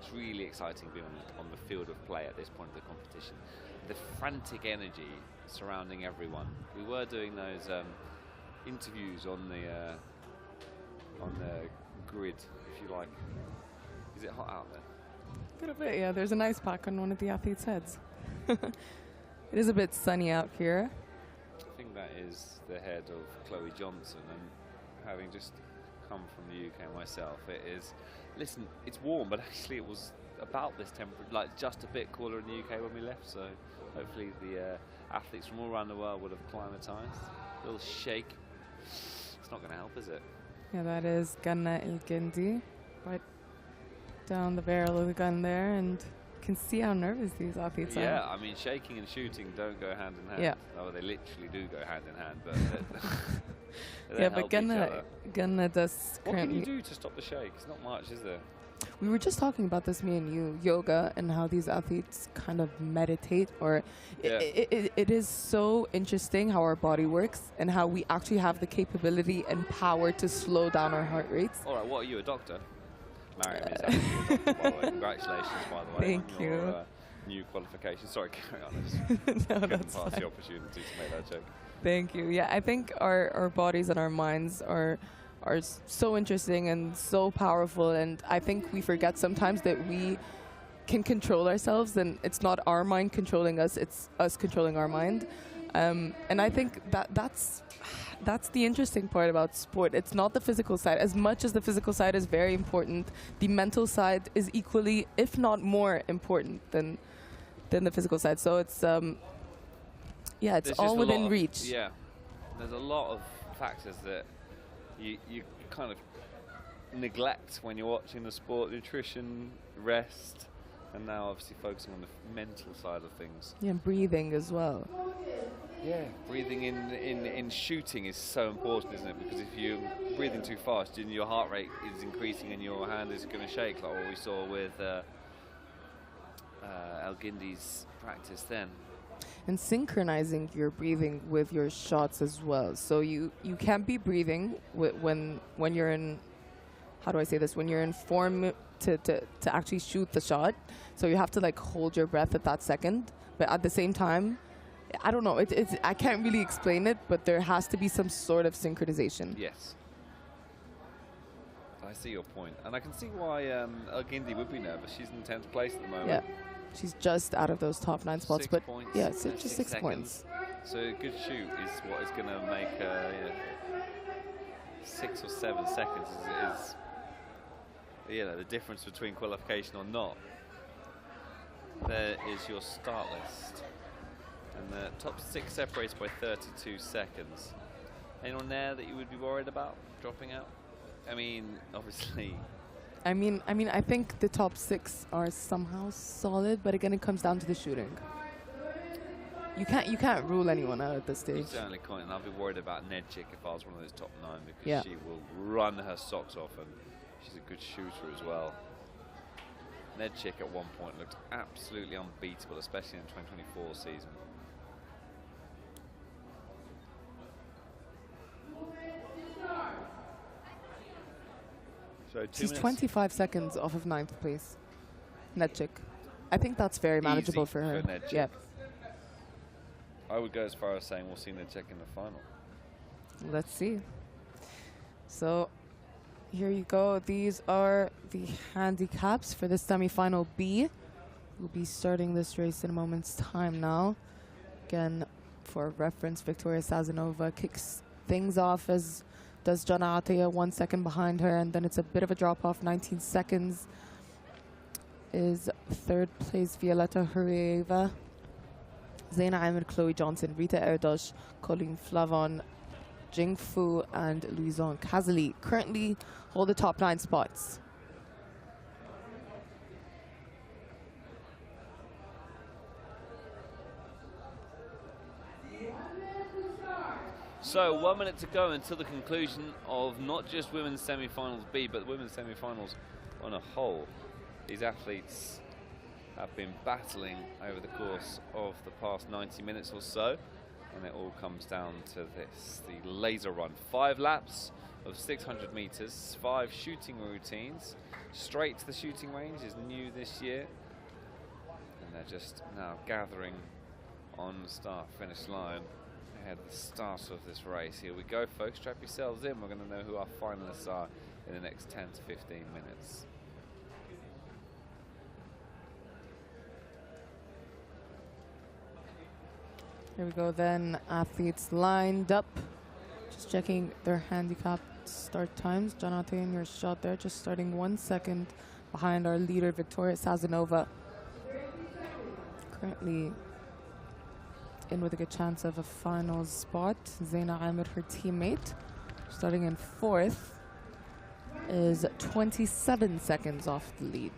It's really exciting being on the field of play at this point of the competition. The frantic energy surrounding everyone. We were doing those interviews on the grid, if you like. Is it hot out there? A little bit, yeah. There's an ice pack on one of the athletes' heads. It is a bit sunny out here. I think that is the head of Chloe Johnson, and having just come from the UK myself, it is, listen, it's warm, but actually it was about this temperature, like just a bit cooler in the UK when we left, so hopefully the athletes from all around the world would have climatized. A little shake. It's not going to help, is it? Yeah, that is Ganna El-Gindi, right down the barrel of the gun there, and you can see how nervous these athletes are. Yeah, I mean, shaking and shooting don't go hand in hand. Yeah. Oh, they literally do go hand in hand, but yeah, but Ganna does What currently... can you do to stop the shake? It's not much, is there? We were just talking about this, me and you, yoga, and how these athletes kind of meditate, or it is so interesting how our body works and how we actually have the capability and power to slow down our heart rates. All right, what are you, a doctor? Mariam is actually a doctor, by the way. Congratulations, by the way. Thank on you. Your, new qualification. Sorry, carry on. I just couldn't that's pass fine. the opportunity to make that joke. Thank you. Yeah, I think our bodies and our minds are so interesting and so powerful, and I think we forget sometimes that we can control ourselves, and it's not our mind controlling us, it's us controlling our mind. And I think that's the interesting part about sport. It's not the physical side. As much as the physical side is very important, the mental side is equally, if not more important than the physical side. So it's yeah, it's all within reach. Yeah, there's a lot of factors that you kind of neglect when you're watching the sport: nutrition, rest, and now obviously focusing on the mental side of things. Yeah, breathing as well. Yeah, breathing in shooting is so important, isn't it? Because if you're breathing too fast, then your heart rate is increasing and your hand is going to shake, like what we saw with El-Gindi's practice then. And synchronizing your breathing with your shots as well. So you can't be breathing when you're in, how do I say this, when you're in form to actually shoot the shot. So you have to like hold your breath at that second, but at the same time, I don't know, I can't really explain it, but there has to be some sort of synchronization. Yes. I see your point. And I can see why El-Gindi would be nervous. She's in 10th place at the moment. Yeah. She's just out of those top 9 spots, 6 but points, yeah, it's just 6 seconds. points. So a good shoot is what is going to make 6 or 7 seconds is the difference between qualification or not. There is your start list. And the top 6 separates by 32 seconds. Anyone there that you would be worried about dropping out? I mean, obviously. I mean, I think the top 6 are somehow solid, but again, it comes down to the shooting. You can't rule anyone out at this stage. You certainly can't, and I'd be worried about Nedchik if I was one of those top 9, because she will run her socks off, and she's a good shooter as well. Nedchik at one point looked absolutely unbeatable, especially in the 2024 season. So she's 25 seconds off of 9th place. Nedchik. I think that's very manageable for her. Yeah. I would go as far as saying we'll see Nedchik in the final. Let's see. So Here you go. These are the handicaps for the semi-final B. We'll be starting this race in a moment's time now. Again, for reference, Victoria Sazonova kicks things off, as does Jana Ataya, 1 second behind her, and then it's a bit of a drop-off. 19 seconds is third place Violetta Hurieva, Zaina Amir, Chloe Johnson, Rita Erdos, Colleen Flavon, Jing Fu, and Louison Kazali currently hold the top 9 spots. So 1 minute to go until the conclusion of not just women's semi-finals B, but women's semi-finals on a whole. These athletes have been battling over the course of the past 90 minutes or so, and it all comes down to this, the laser run. 5 laps of 600 meters, 5 shooting routines. Straight to the shooting range is new this year, and they're just now gathering on the start-finish line ahead of the start of this race. Here we go, folks. Strap yourselves in. We're going to know who our finalists are in the next 10 to 15 minutes. Here we go then. Athletes lined up. Just checking their handicap start times. Jonathan, your shot there, just starting 1 second behind our leader, Victoria Sazonova. Currently in with a good chance of a finals spot. Zaina Amir, her teammate, starting in 4th, is 27 seconds off the lead.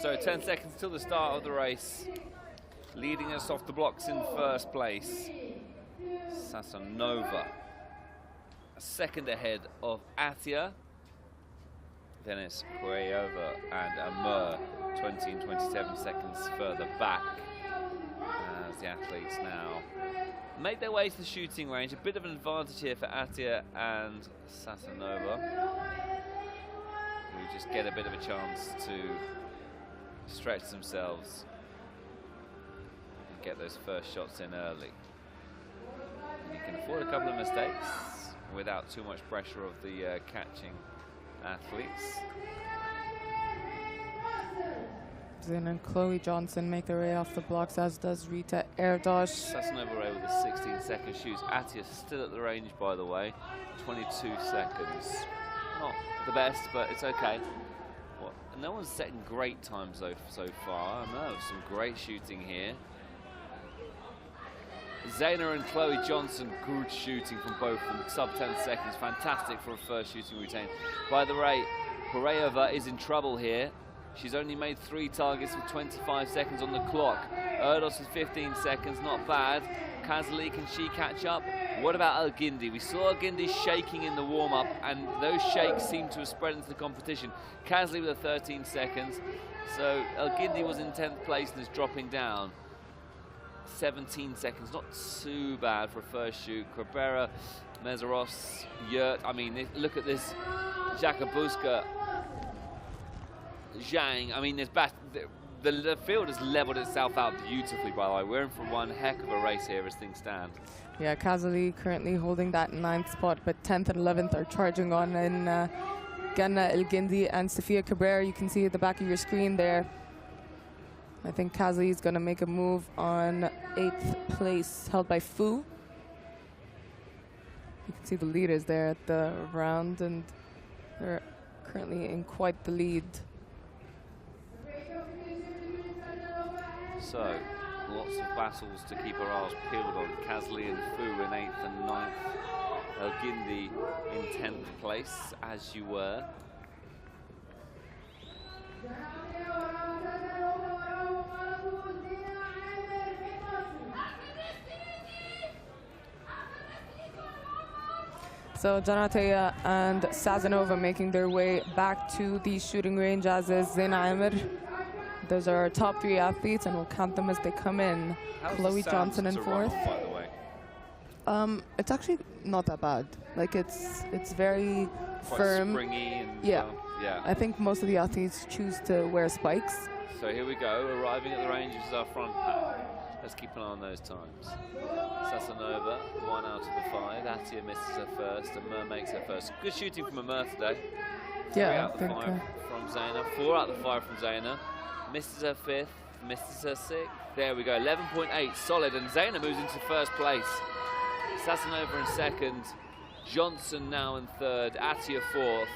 So 10 seconds till the start of the race. Leading us off the blocks in first place, Sazonova. A second ahead of Atia. Then it's Hurieva and Amur, 20 and 27 seconds further back, as the athletes now make their way to the shooting range. A bit of an advantage here for Atia and Sazonova, who just get a bit of a chance to stretch themselves and get those first shots in early. And you can afford a couple of mistakes without too much pressure of the catching athletes. Zin and Chloe Johnson make their way off the blocks, as does Rita Erdos. Sazonova away with a 16-second shoot. Atia still at the range, by the way, 22 seconds. Not the best, but it's okay. Well, no one's setting great times though so far. No, some great shooting here. Zaina and Chloe Johnson, good shooting from both of them, sub 10 seconds, fantastic for a first shooting routine. By the way, Hurieva is in trouble here. She's only made 3 targets with 25 seconds on the clock. Erdos with 15 seconds, not bad. Kazali, can she catch up? What about El-Gindi? We saw El-Gindi shaking in the warm-up, and those shakes seem to have spread into the competition. Kazali with a 13 seconds. So El-Gindi was in 10th place and is dropping down. 17 seconds, not too bad for a first shoot. Cabrera, Mezaros, Yurt. I mean, look at this. Jakabuska, Zhang. I mean, the field has leveled itself out beautifully, by the way. We're in for one heck of a race here as things stand. Yeah, Kazali currently holding that 9th spot, but 10th and 11th are charging on in Ganna El-Gindi and Sofia Cabrera. You can see at the back of your screen there. I think Kazali is going to make a move on 8th place, held by Fu. You can see the leaders there at the round, and they're currently in quite the lead. So, lots of battles to keep our eyes peeled on. Kazali and Fu in 8th and 9th. El-Gindi in 10th place, as you were. So Janatea and Sazonova making their way back to the shooting range, as is Zaina Amir. Those are our top 3 athletes, and we'll count them as they come in. How's Chloe Johnson in 4th. By the way? It's actually not that bad. Like, it's very Quite firm. springy and Yeah. Yeah. I think most of the athletes choose to wear spikes. So here we go, arriving at the range is our front pack. Let's keep an eye on those times. Sasanova, 1 out of the 5. Atia misses her first, and Mer makes her first. Good shooting from Mer today. 3 out of the 5 from Zaina. 4 out of the 5 from Zaina. Misses her 5th, misses her 6th. There we go, 11.8, solid. And Zaina moves into first place. Sasanova in 2nd. Johnson now in 3rd. Atia 4th.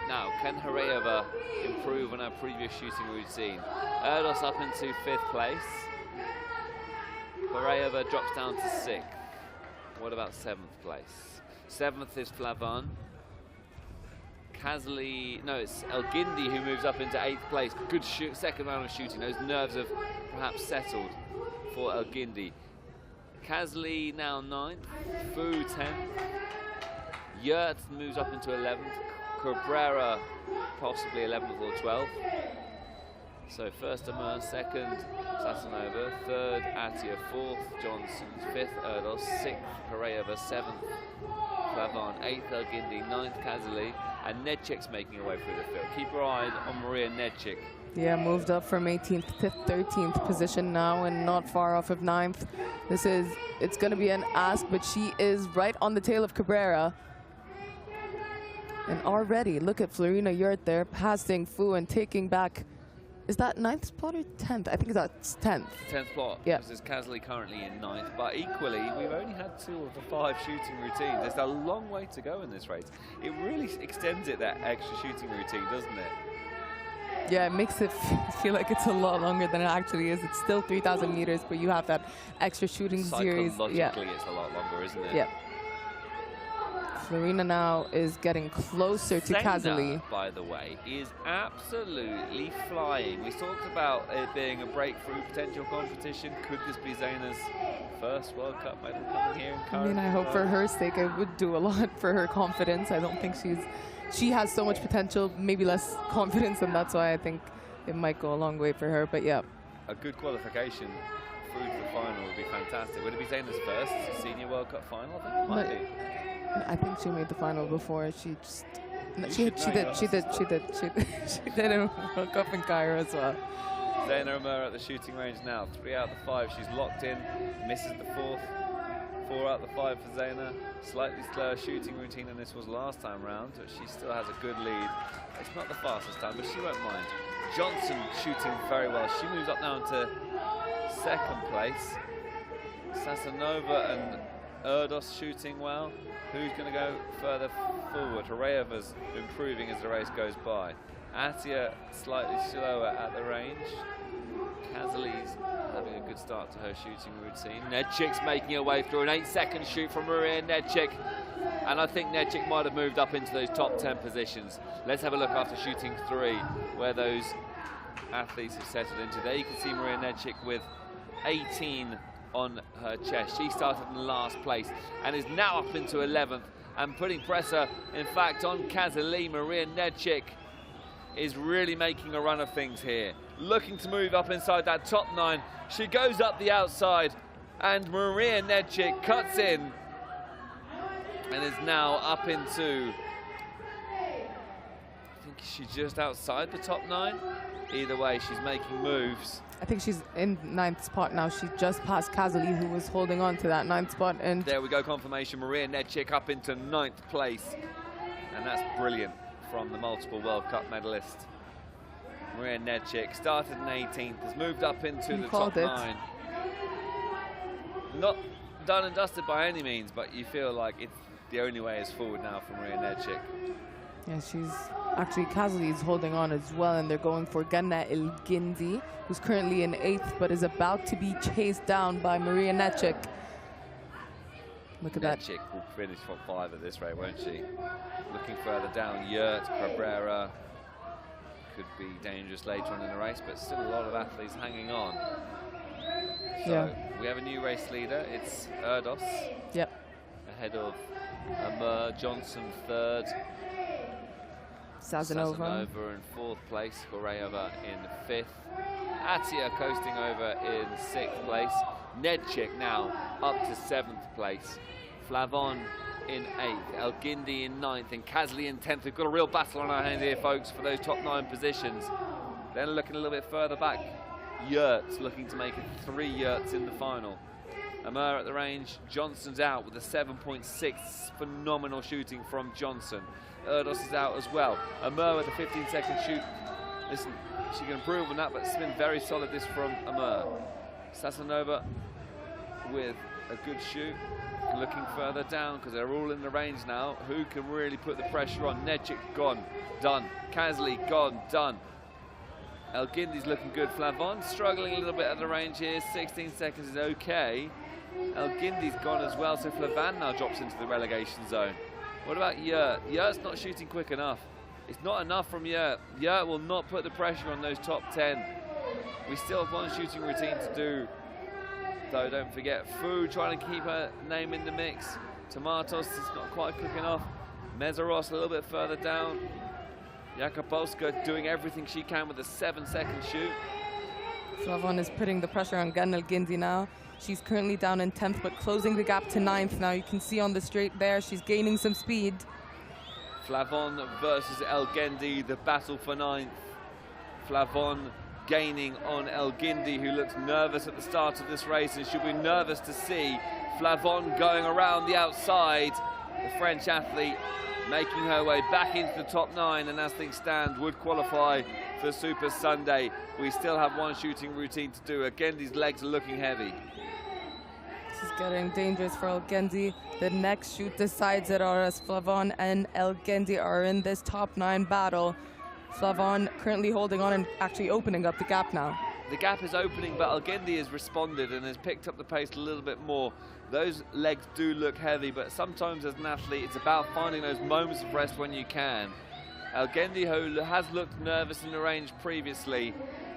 Now, can Horayeva improve on her previous shooting routine? Erdos up into 5th place. Horayeva drops down to 6th. What about 7th place? 7th is Flavon. Kazli, no, it's Elgindi who moves up into 8th place. Good second round of shooting. Those nerves have perhaps settled for Elgindi. Kazli now 9th. Fu 10th. Yurt moves up into 11th. Cabrera possibly 11th or 12th. So first Amur, 2nd Sasanova, 3rd Atia, 4th Johnson, 5th Erdos, 6th Horayeva, 7th Flavon, 8th Elgindi, 9th Kazali, and Nedchik's making her way through the field. Keep your eye on Maria Nedchik. Yeah, moved up from 18th to 13th position now and not far off of 9th. It's going to be an ask, but she is right on the tail of Cabrera. And already, look at Florina Yurt there, passing Fu and taking back. Is that 9th spot or 10th? I think that's 10th. 10th spot, yeah. Because Kazali currently in 9th. But equally, we've only had 2 of the 5 shooting routines. There's a long way to go in this race. It really extends it, that extra shooting routine, doesn't it? Yeah, it makes it feel like it's a lot longer than it actually is. It's still 3,000 meters, but you have that extra shooting series. Psychologically, it's a lot longer, isn't it? Yeah. Florina now is getting closer to Kazali. By the way, is absolutely flying. We talked about it being a breakthrough potential competition. Could this be Zaina's first World Cup medal coming here in Cairo? I mean, I hope for her sake it would do a lot for her confidence. I don't think she has so much potential, maybe less confidence, and that's why I think it might go a long way for her. But yeah. A good qualification through to the final would be fantastic. Would it be Zaina's first senior World Cup final? I think it might be. I think she made the final before. She did a World Cup in Cairo as well. Zaina Amur at the shooting range now. 3 out of the 5. She's locked in. Misses the 4th. 4 out of the 5 for Zaina. Slightly slower shooting routine than this was last time round, but she still has a good lead. It's not the fastest time, but she won't mind. Johnson shooting very well. She moves up now into 2nd place. Sasanova and Erdos shooting well. Who's going to go further forward? Horayeva's improving as the race goes by. Atia slightly slower at the range. Kazali's having a good start to her shooting routine. Nedchik's making her way through an 8-second shoot from Maria Nedchik. And I think Nedchik might have moved up into those top 10 positions. Let's have a look after shooting 3, where those athletes have settled into. There you can see Maria Nedchik with 18 on her chest. She started in last place and is now up into 11th and putting pressure, in fact, on Kazali. Maria Nedchik is really making a run of things here. Looking to move up inside that top 9. She goes up the outside and Maria Nedchik cuts in and is now up into, I think she's just outside the top 9. Either way, she's making moves. I think she's in 9th spot now. She just passed Kazali, who was holding on to that 9th spot. And there we go, confirmation. Maria Nedchik up into 9th place. And that's brilliant from the multiple World Cup medalist. Maria Nedchik started in 18th, has moved up into the top 9. Not done and dusted by any means, but you feel like it's the only way is forward now for Maria Nedchik. Yeah, she's actually, Kazali is holding on as well, and they're going for Ganna Elgindi, who's currently in 8th, but is about to be chased down by Maria Nedchik. Look at that. Nedchik will finish top 5 at this rate, won't she? Looking further down, Yurt, Cabrera. Could be dangerous later on in the race, but still a lot of athletes hanging on. So we have a new race leader. It's Erdos. Yep. Ahead of Amur, Johnson 3rd. Sasanova in 4th place, Horayeva in 5th. Atia coasting over in 6th place. Nedchik now up to 7th place. Flavon in 8th, Elgindi in 9th, and Kazali in 10th. We've got a real battle on our hands here, folks, for those top 9 positions. Then looking a little bit further back, yurts, looking to make it 3 yurts in the final. Amur at the range, Johnson's out with a 7.6, phenomenal shooting from Johnson. Erdos is out as well. Amur with a 15-second shoot. Listen, she can improve on that, but it's been very solid this from Amur. Sasanova with a good shoot. Looking further down because they're all in the range now. Who can really put the pressure on? Nedjic gone, done. Kasley gone, done. Elgindi's looking good. Flavon struggling a little bit at the range here. 16 seconds is okay. Elgindi's gone as well, so Flavan now drops into the relegation zone. What about Yurt? Yurt's not shooting quick enough. It's not enough from Yurt. Yurt will not put the pressure on those top 10. We still have one shooting routine to do. Though don't forget, Fu trying to keep her name in the mix. Tomatos is not quite quick enough. Mezaros a little bit further down. Jakubowska doing everything she can with a 7-second shoot. Flavon is putting the pressure on Gan Elgindi now. She's currently down in 10th, but closing the gap to 9th now. You can see on the straight there, she's gaining some speed. Flavon versus Elgendi, the battle for 9th. Flavon gaining on Elgindi, who looks nervous at the start of this race and should be nervous to see Flavon going around the outside. The French athlete making her way back into the top 9, and as things stand would qualify for Super Sunday. We still have one shooting routine to do. Elgendi's legs are looking heavy. This is getting dangerous for Elgendi. The next shoot decides it, or as Flavon and Elgendi are in this top 9 battle. Flavon currently holding on and actually opening up the gap now. The gap is opening, but Elgendi has responded and has picked up the pace a little bit more. Those legs do look heavy, but sometimes as an athlete, it's about finding those moments of rest when you can. Elgendi, who has looked nervous in the range previously,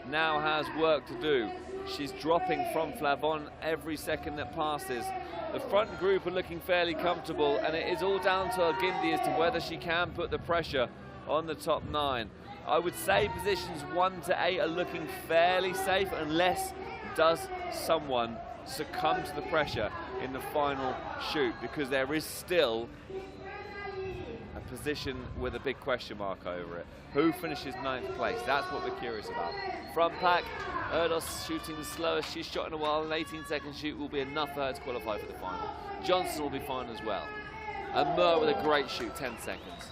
now has work to do. She's dropping from Flavon every second that passes. The front group are looking fairly comfortable, and it is all down to Elgendi as to whether she can put the pressure on the top 9. I would say positions 1 to 8 are looking fairly safe unless does someone succumb to the pressure in the final shoot, because there is still a position with a big question mark over it. Who finishes 9th place? That's what we're curious about. Front pack, Erdos shooting the slowest she's shot in a while. An 18-second shoot will be enough for her to qualify for the final. Johnson will be fine as well. And Murr with a great shoot, 10 seconds.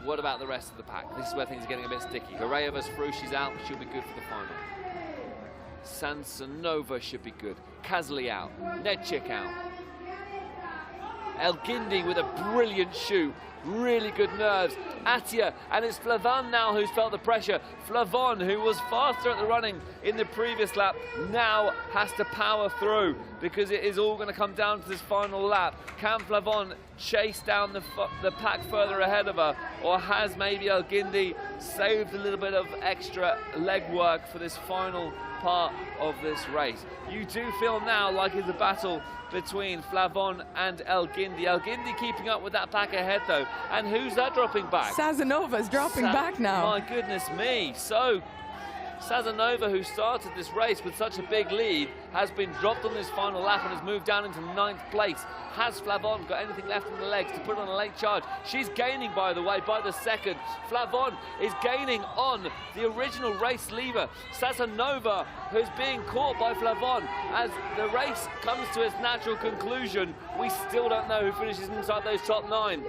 What about the rest of the pack? This is where things are getting a bit sticky. Horea versus Fru, she's out. She'll be good for the final. Sansanova should be good. Kasley out. Nedjic out. Elgindi with a brilliant shoot. Really good nerves. Atia, and it's Flavon now who's felt the pressure. Flavon, who was faster at the running in the previous lap, now has to power through because it is all going to come down to this final lap. Can Flavon chase down the pack further ahead of her, or has maybe Elgindi saved a little bit of extra leg work for this final part of this race? You do feel now like it's a battle between Flavon and Elgindi. Elgindi keeping up with that pack ahead though. And who's that dropping back? Sazanova's dropping back now. My goodness me. So Sazanova, who started this race with such a big lead, has been dropped on this final lap and has moved down into 9th place. Has Flavon got anything left in the legs to put on a late charge? She's gaining, by the way, by the second. Flavon is gaining on the original race leader, Sazanova, who's being caught by Flavon. As the race comes to its natural conclusion, we still don't know who finishes inside those top 9.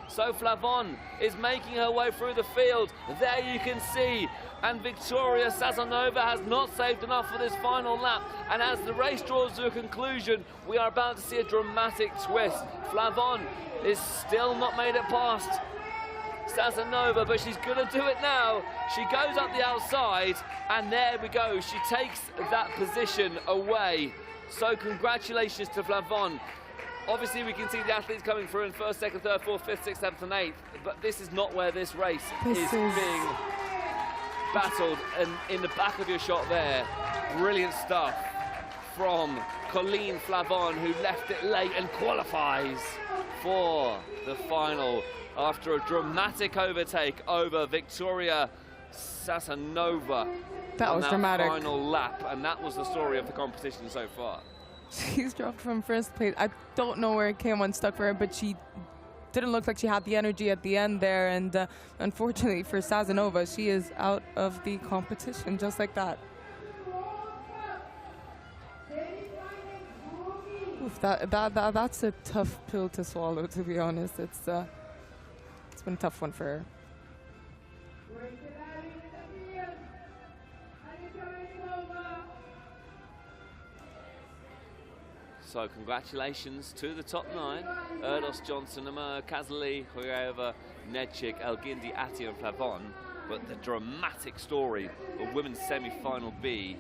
So Flavon is making her way through the field. There you can see. And Victoria Sazanova has not saved enough for this final lap. And as the race draws to a conclusion, we are about to see a dramatic twist. Flavon is still not made it past Sazanova, but she's going to do it now. She goes up the outside, and there we go. She takes that position away. So congratulations to Flavon. Obviously, we can see the athletes coming through in 1st, 2nd, 3rd, 4th, 5th, 6th, 7th, and 8th. But this is not where this race is being battled. And in the back of your shot there, brilliant stuff from Colleen Flavon, who left it late and qualifies for the final after a dramatic overtake over Victoria Sazanova. That was dramatic. Final lap, and that was the story of the competition so far. She's dropped from 1st place. I don't know where it came unstuck for her, but she didn't look like she had the energy at the end there. And unfortunately for Sazonova, she is out of the competition just like that. Oof, that's a tough pill to swallow, to be honest. It's been a tough one for her. So congratulations to the top 9. Erdos, Johnson, Amur, Kazali, Hoyeva, Nedchik, Elgindi, Attia and Flavon. But the dramatic story of women's semi-final B,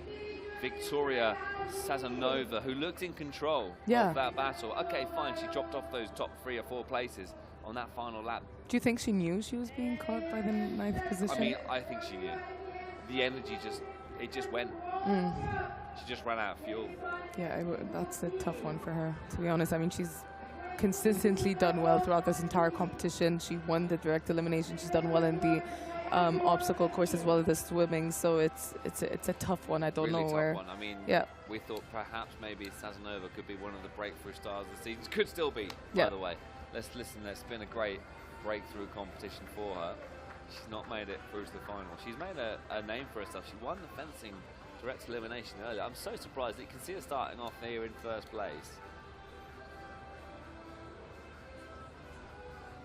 Victoria Sazonova, who looked in control of that battle. Okay, fine, she dropped off those top 3 or 4 places on that final lap. Do you think she knew she was being caught by the 9th position? I mean, I think she knew. The energy just went. She just ran out of fuel. Yeah, that's a tough one for her, to be honest. I mean, she's consistently done well throughout this entire competition. She won the direct elimination. She's done well in the obstacle course as well as the swimming. So it's a tough one. I don't really know tough where. One. I mean, yeah. We thought perhaps maybe Sazonova could be one of the breakthrough stars of the season. Could still be, by the way. Let's listen. It's been a great breakthrough competition for her. She's not made it through to the final. She's made a name for herself. She won the fencing direct elimination earlier. I'm so surprised that you can see her starting off here in first place.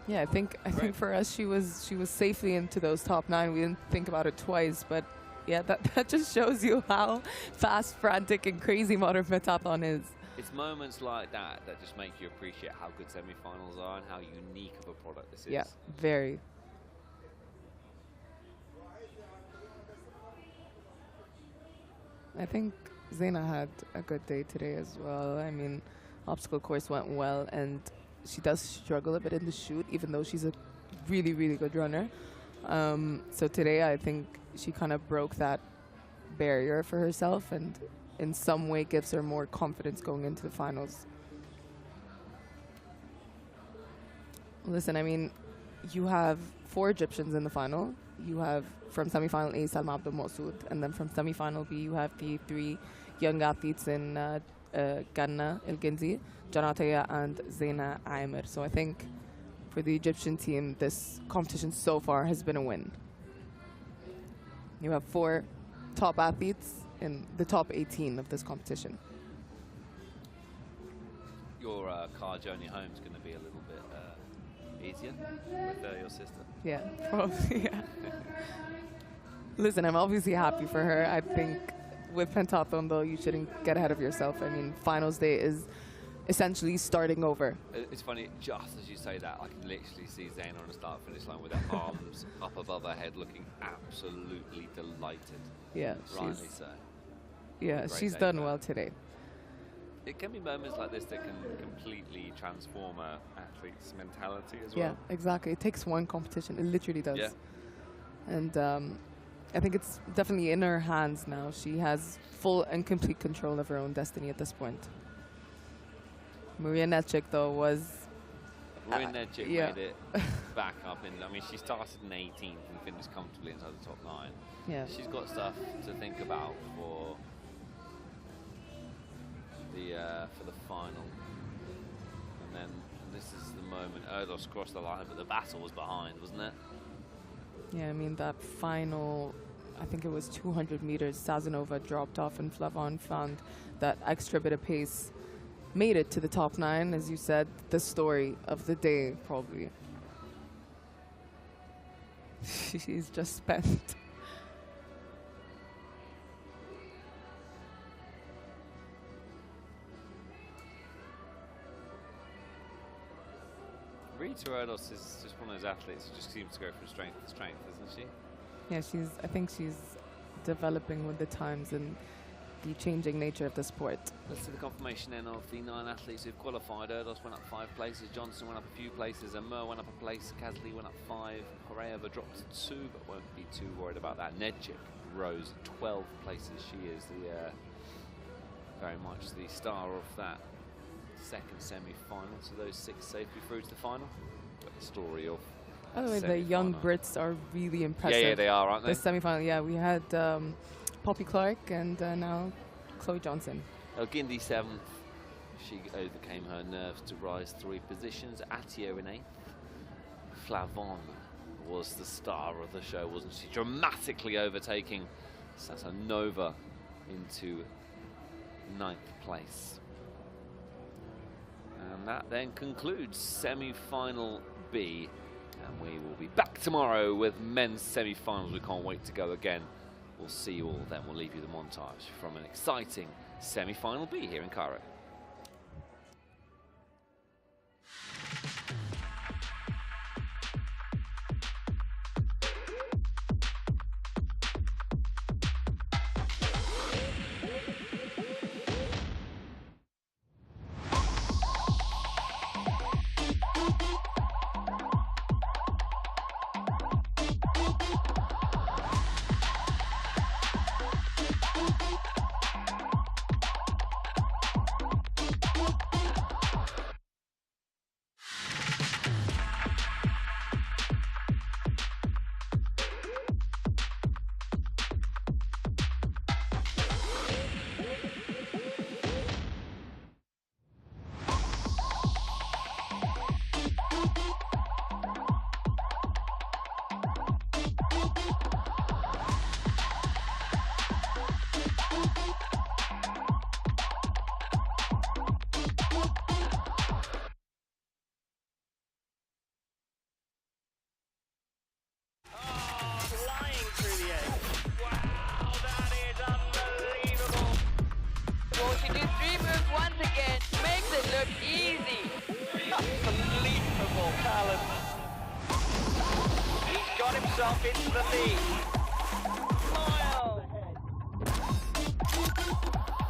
Yeah, I think for us she was safely into those top 9. We didn't think about it twice, but yeah, that just shows you how fast, frantic, and crazy modern pentathlon is. It's moments like that that just make you appreciate how good semi-finals are and how unique of a product this is. Yeah, very. I think Zena had a good day today as well. I mean, obstacle course went well, and she does struggle a bit in the shoot, even though she's a really, really good runner. So today, I think she kind of broke that barrier for herself, and in some way gives her more confidence going into the finals. Listen, I mean, you have 4 Egyptians in the final. You have from semi-final A, Salma Abdel Mossoud, and then from semi-final B, you have the 3 young athletes in Ganna El-Ginzi, Janataya, and Zena Aimer. So I think for the Egyptian team, this competition so far has been a win. You have 4 top athletes in the top 18 of this competition. Your car journey home is going to be a little bit easier with your sister. Yeah, probably, yeah. Listen, I'm obviously happy for her. I think with pentathlon, though, you shouldn't get ahead of yourself. I mean, finals day is essentially starting over. It's funny, just as you say that, I can literally see Zayn on the start-finish line with her arms up above her head, looking absolutely delighted. Yeah, rightly so. Yeah, she's done well today. It can be moments like this that can completely transform an athlete's mentality as well. Yeah, exactly. It takes one competition. It literally does. Yeah. And I think it's definitely in her hands now. She has full and complete control of her own destiny at this point. Maria Nedchik, though, was... Maria Nedchik made it back up. I mean, she started in 18th and finished comfortably inside the top 9. Yeah. She's got stuff to think about for the final. And then this is the moment Erdos crossed the line, but the battle was behind, wasn't it? Yeah, I mean, that final, I think it was 200 meters, Sazonova dropped off and Flavon found that extra bit of pace, made it to the top 9, as you said, the story of the day, probably. She's just spent. Rita Erdos is just one of those athletes who just seems to go from strength to strength, isn't she? Yeah, I think she's developing with the times and the changing nature of the sport. Let's see the confirmation then of the 9 athletes who've qualified. Erdos went up 5 places, Johnson went up a few places, Amur went up a place, Kazli went up 5, Horeeva dropped to 2, but won't be too worried about that. Nedchik rose 12 places. She is the very much the star of that second semi-final. So those 6 safely through to the final. But the story of by the way, the young Brits are really impressive. Yeah, they are, aren't they? The semi-final, yeah, we had Poppy Clark and now Chloe Johnson. Elgindi 7th. She overcame her nerves to rise 3 positions. Attia in 8th. Flavon was the star of the show, wasn't she? Dramatically overtaking Sasanova into 9th place. And that then concludes semi-final B. And we will be back tomorrow with men's semi-finals. We can't wait to go again. We'll see you all then. We'll leave you the montage from an exciting semi-final B here in Cairo. She did 3 moves once again, makes it look easy. Unbelievable talent. He's got himself into the lead. Smile.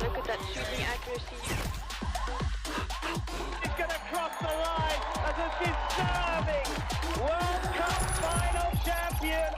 Look at that shooting accuracy. He's going to cross the line as a deserving World Cup final champion.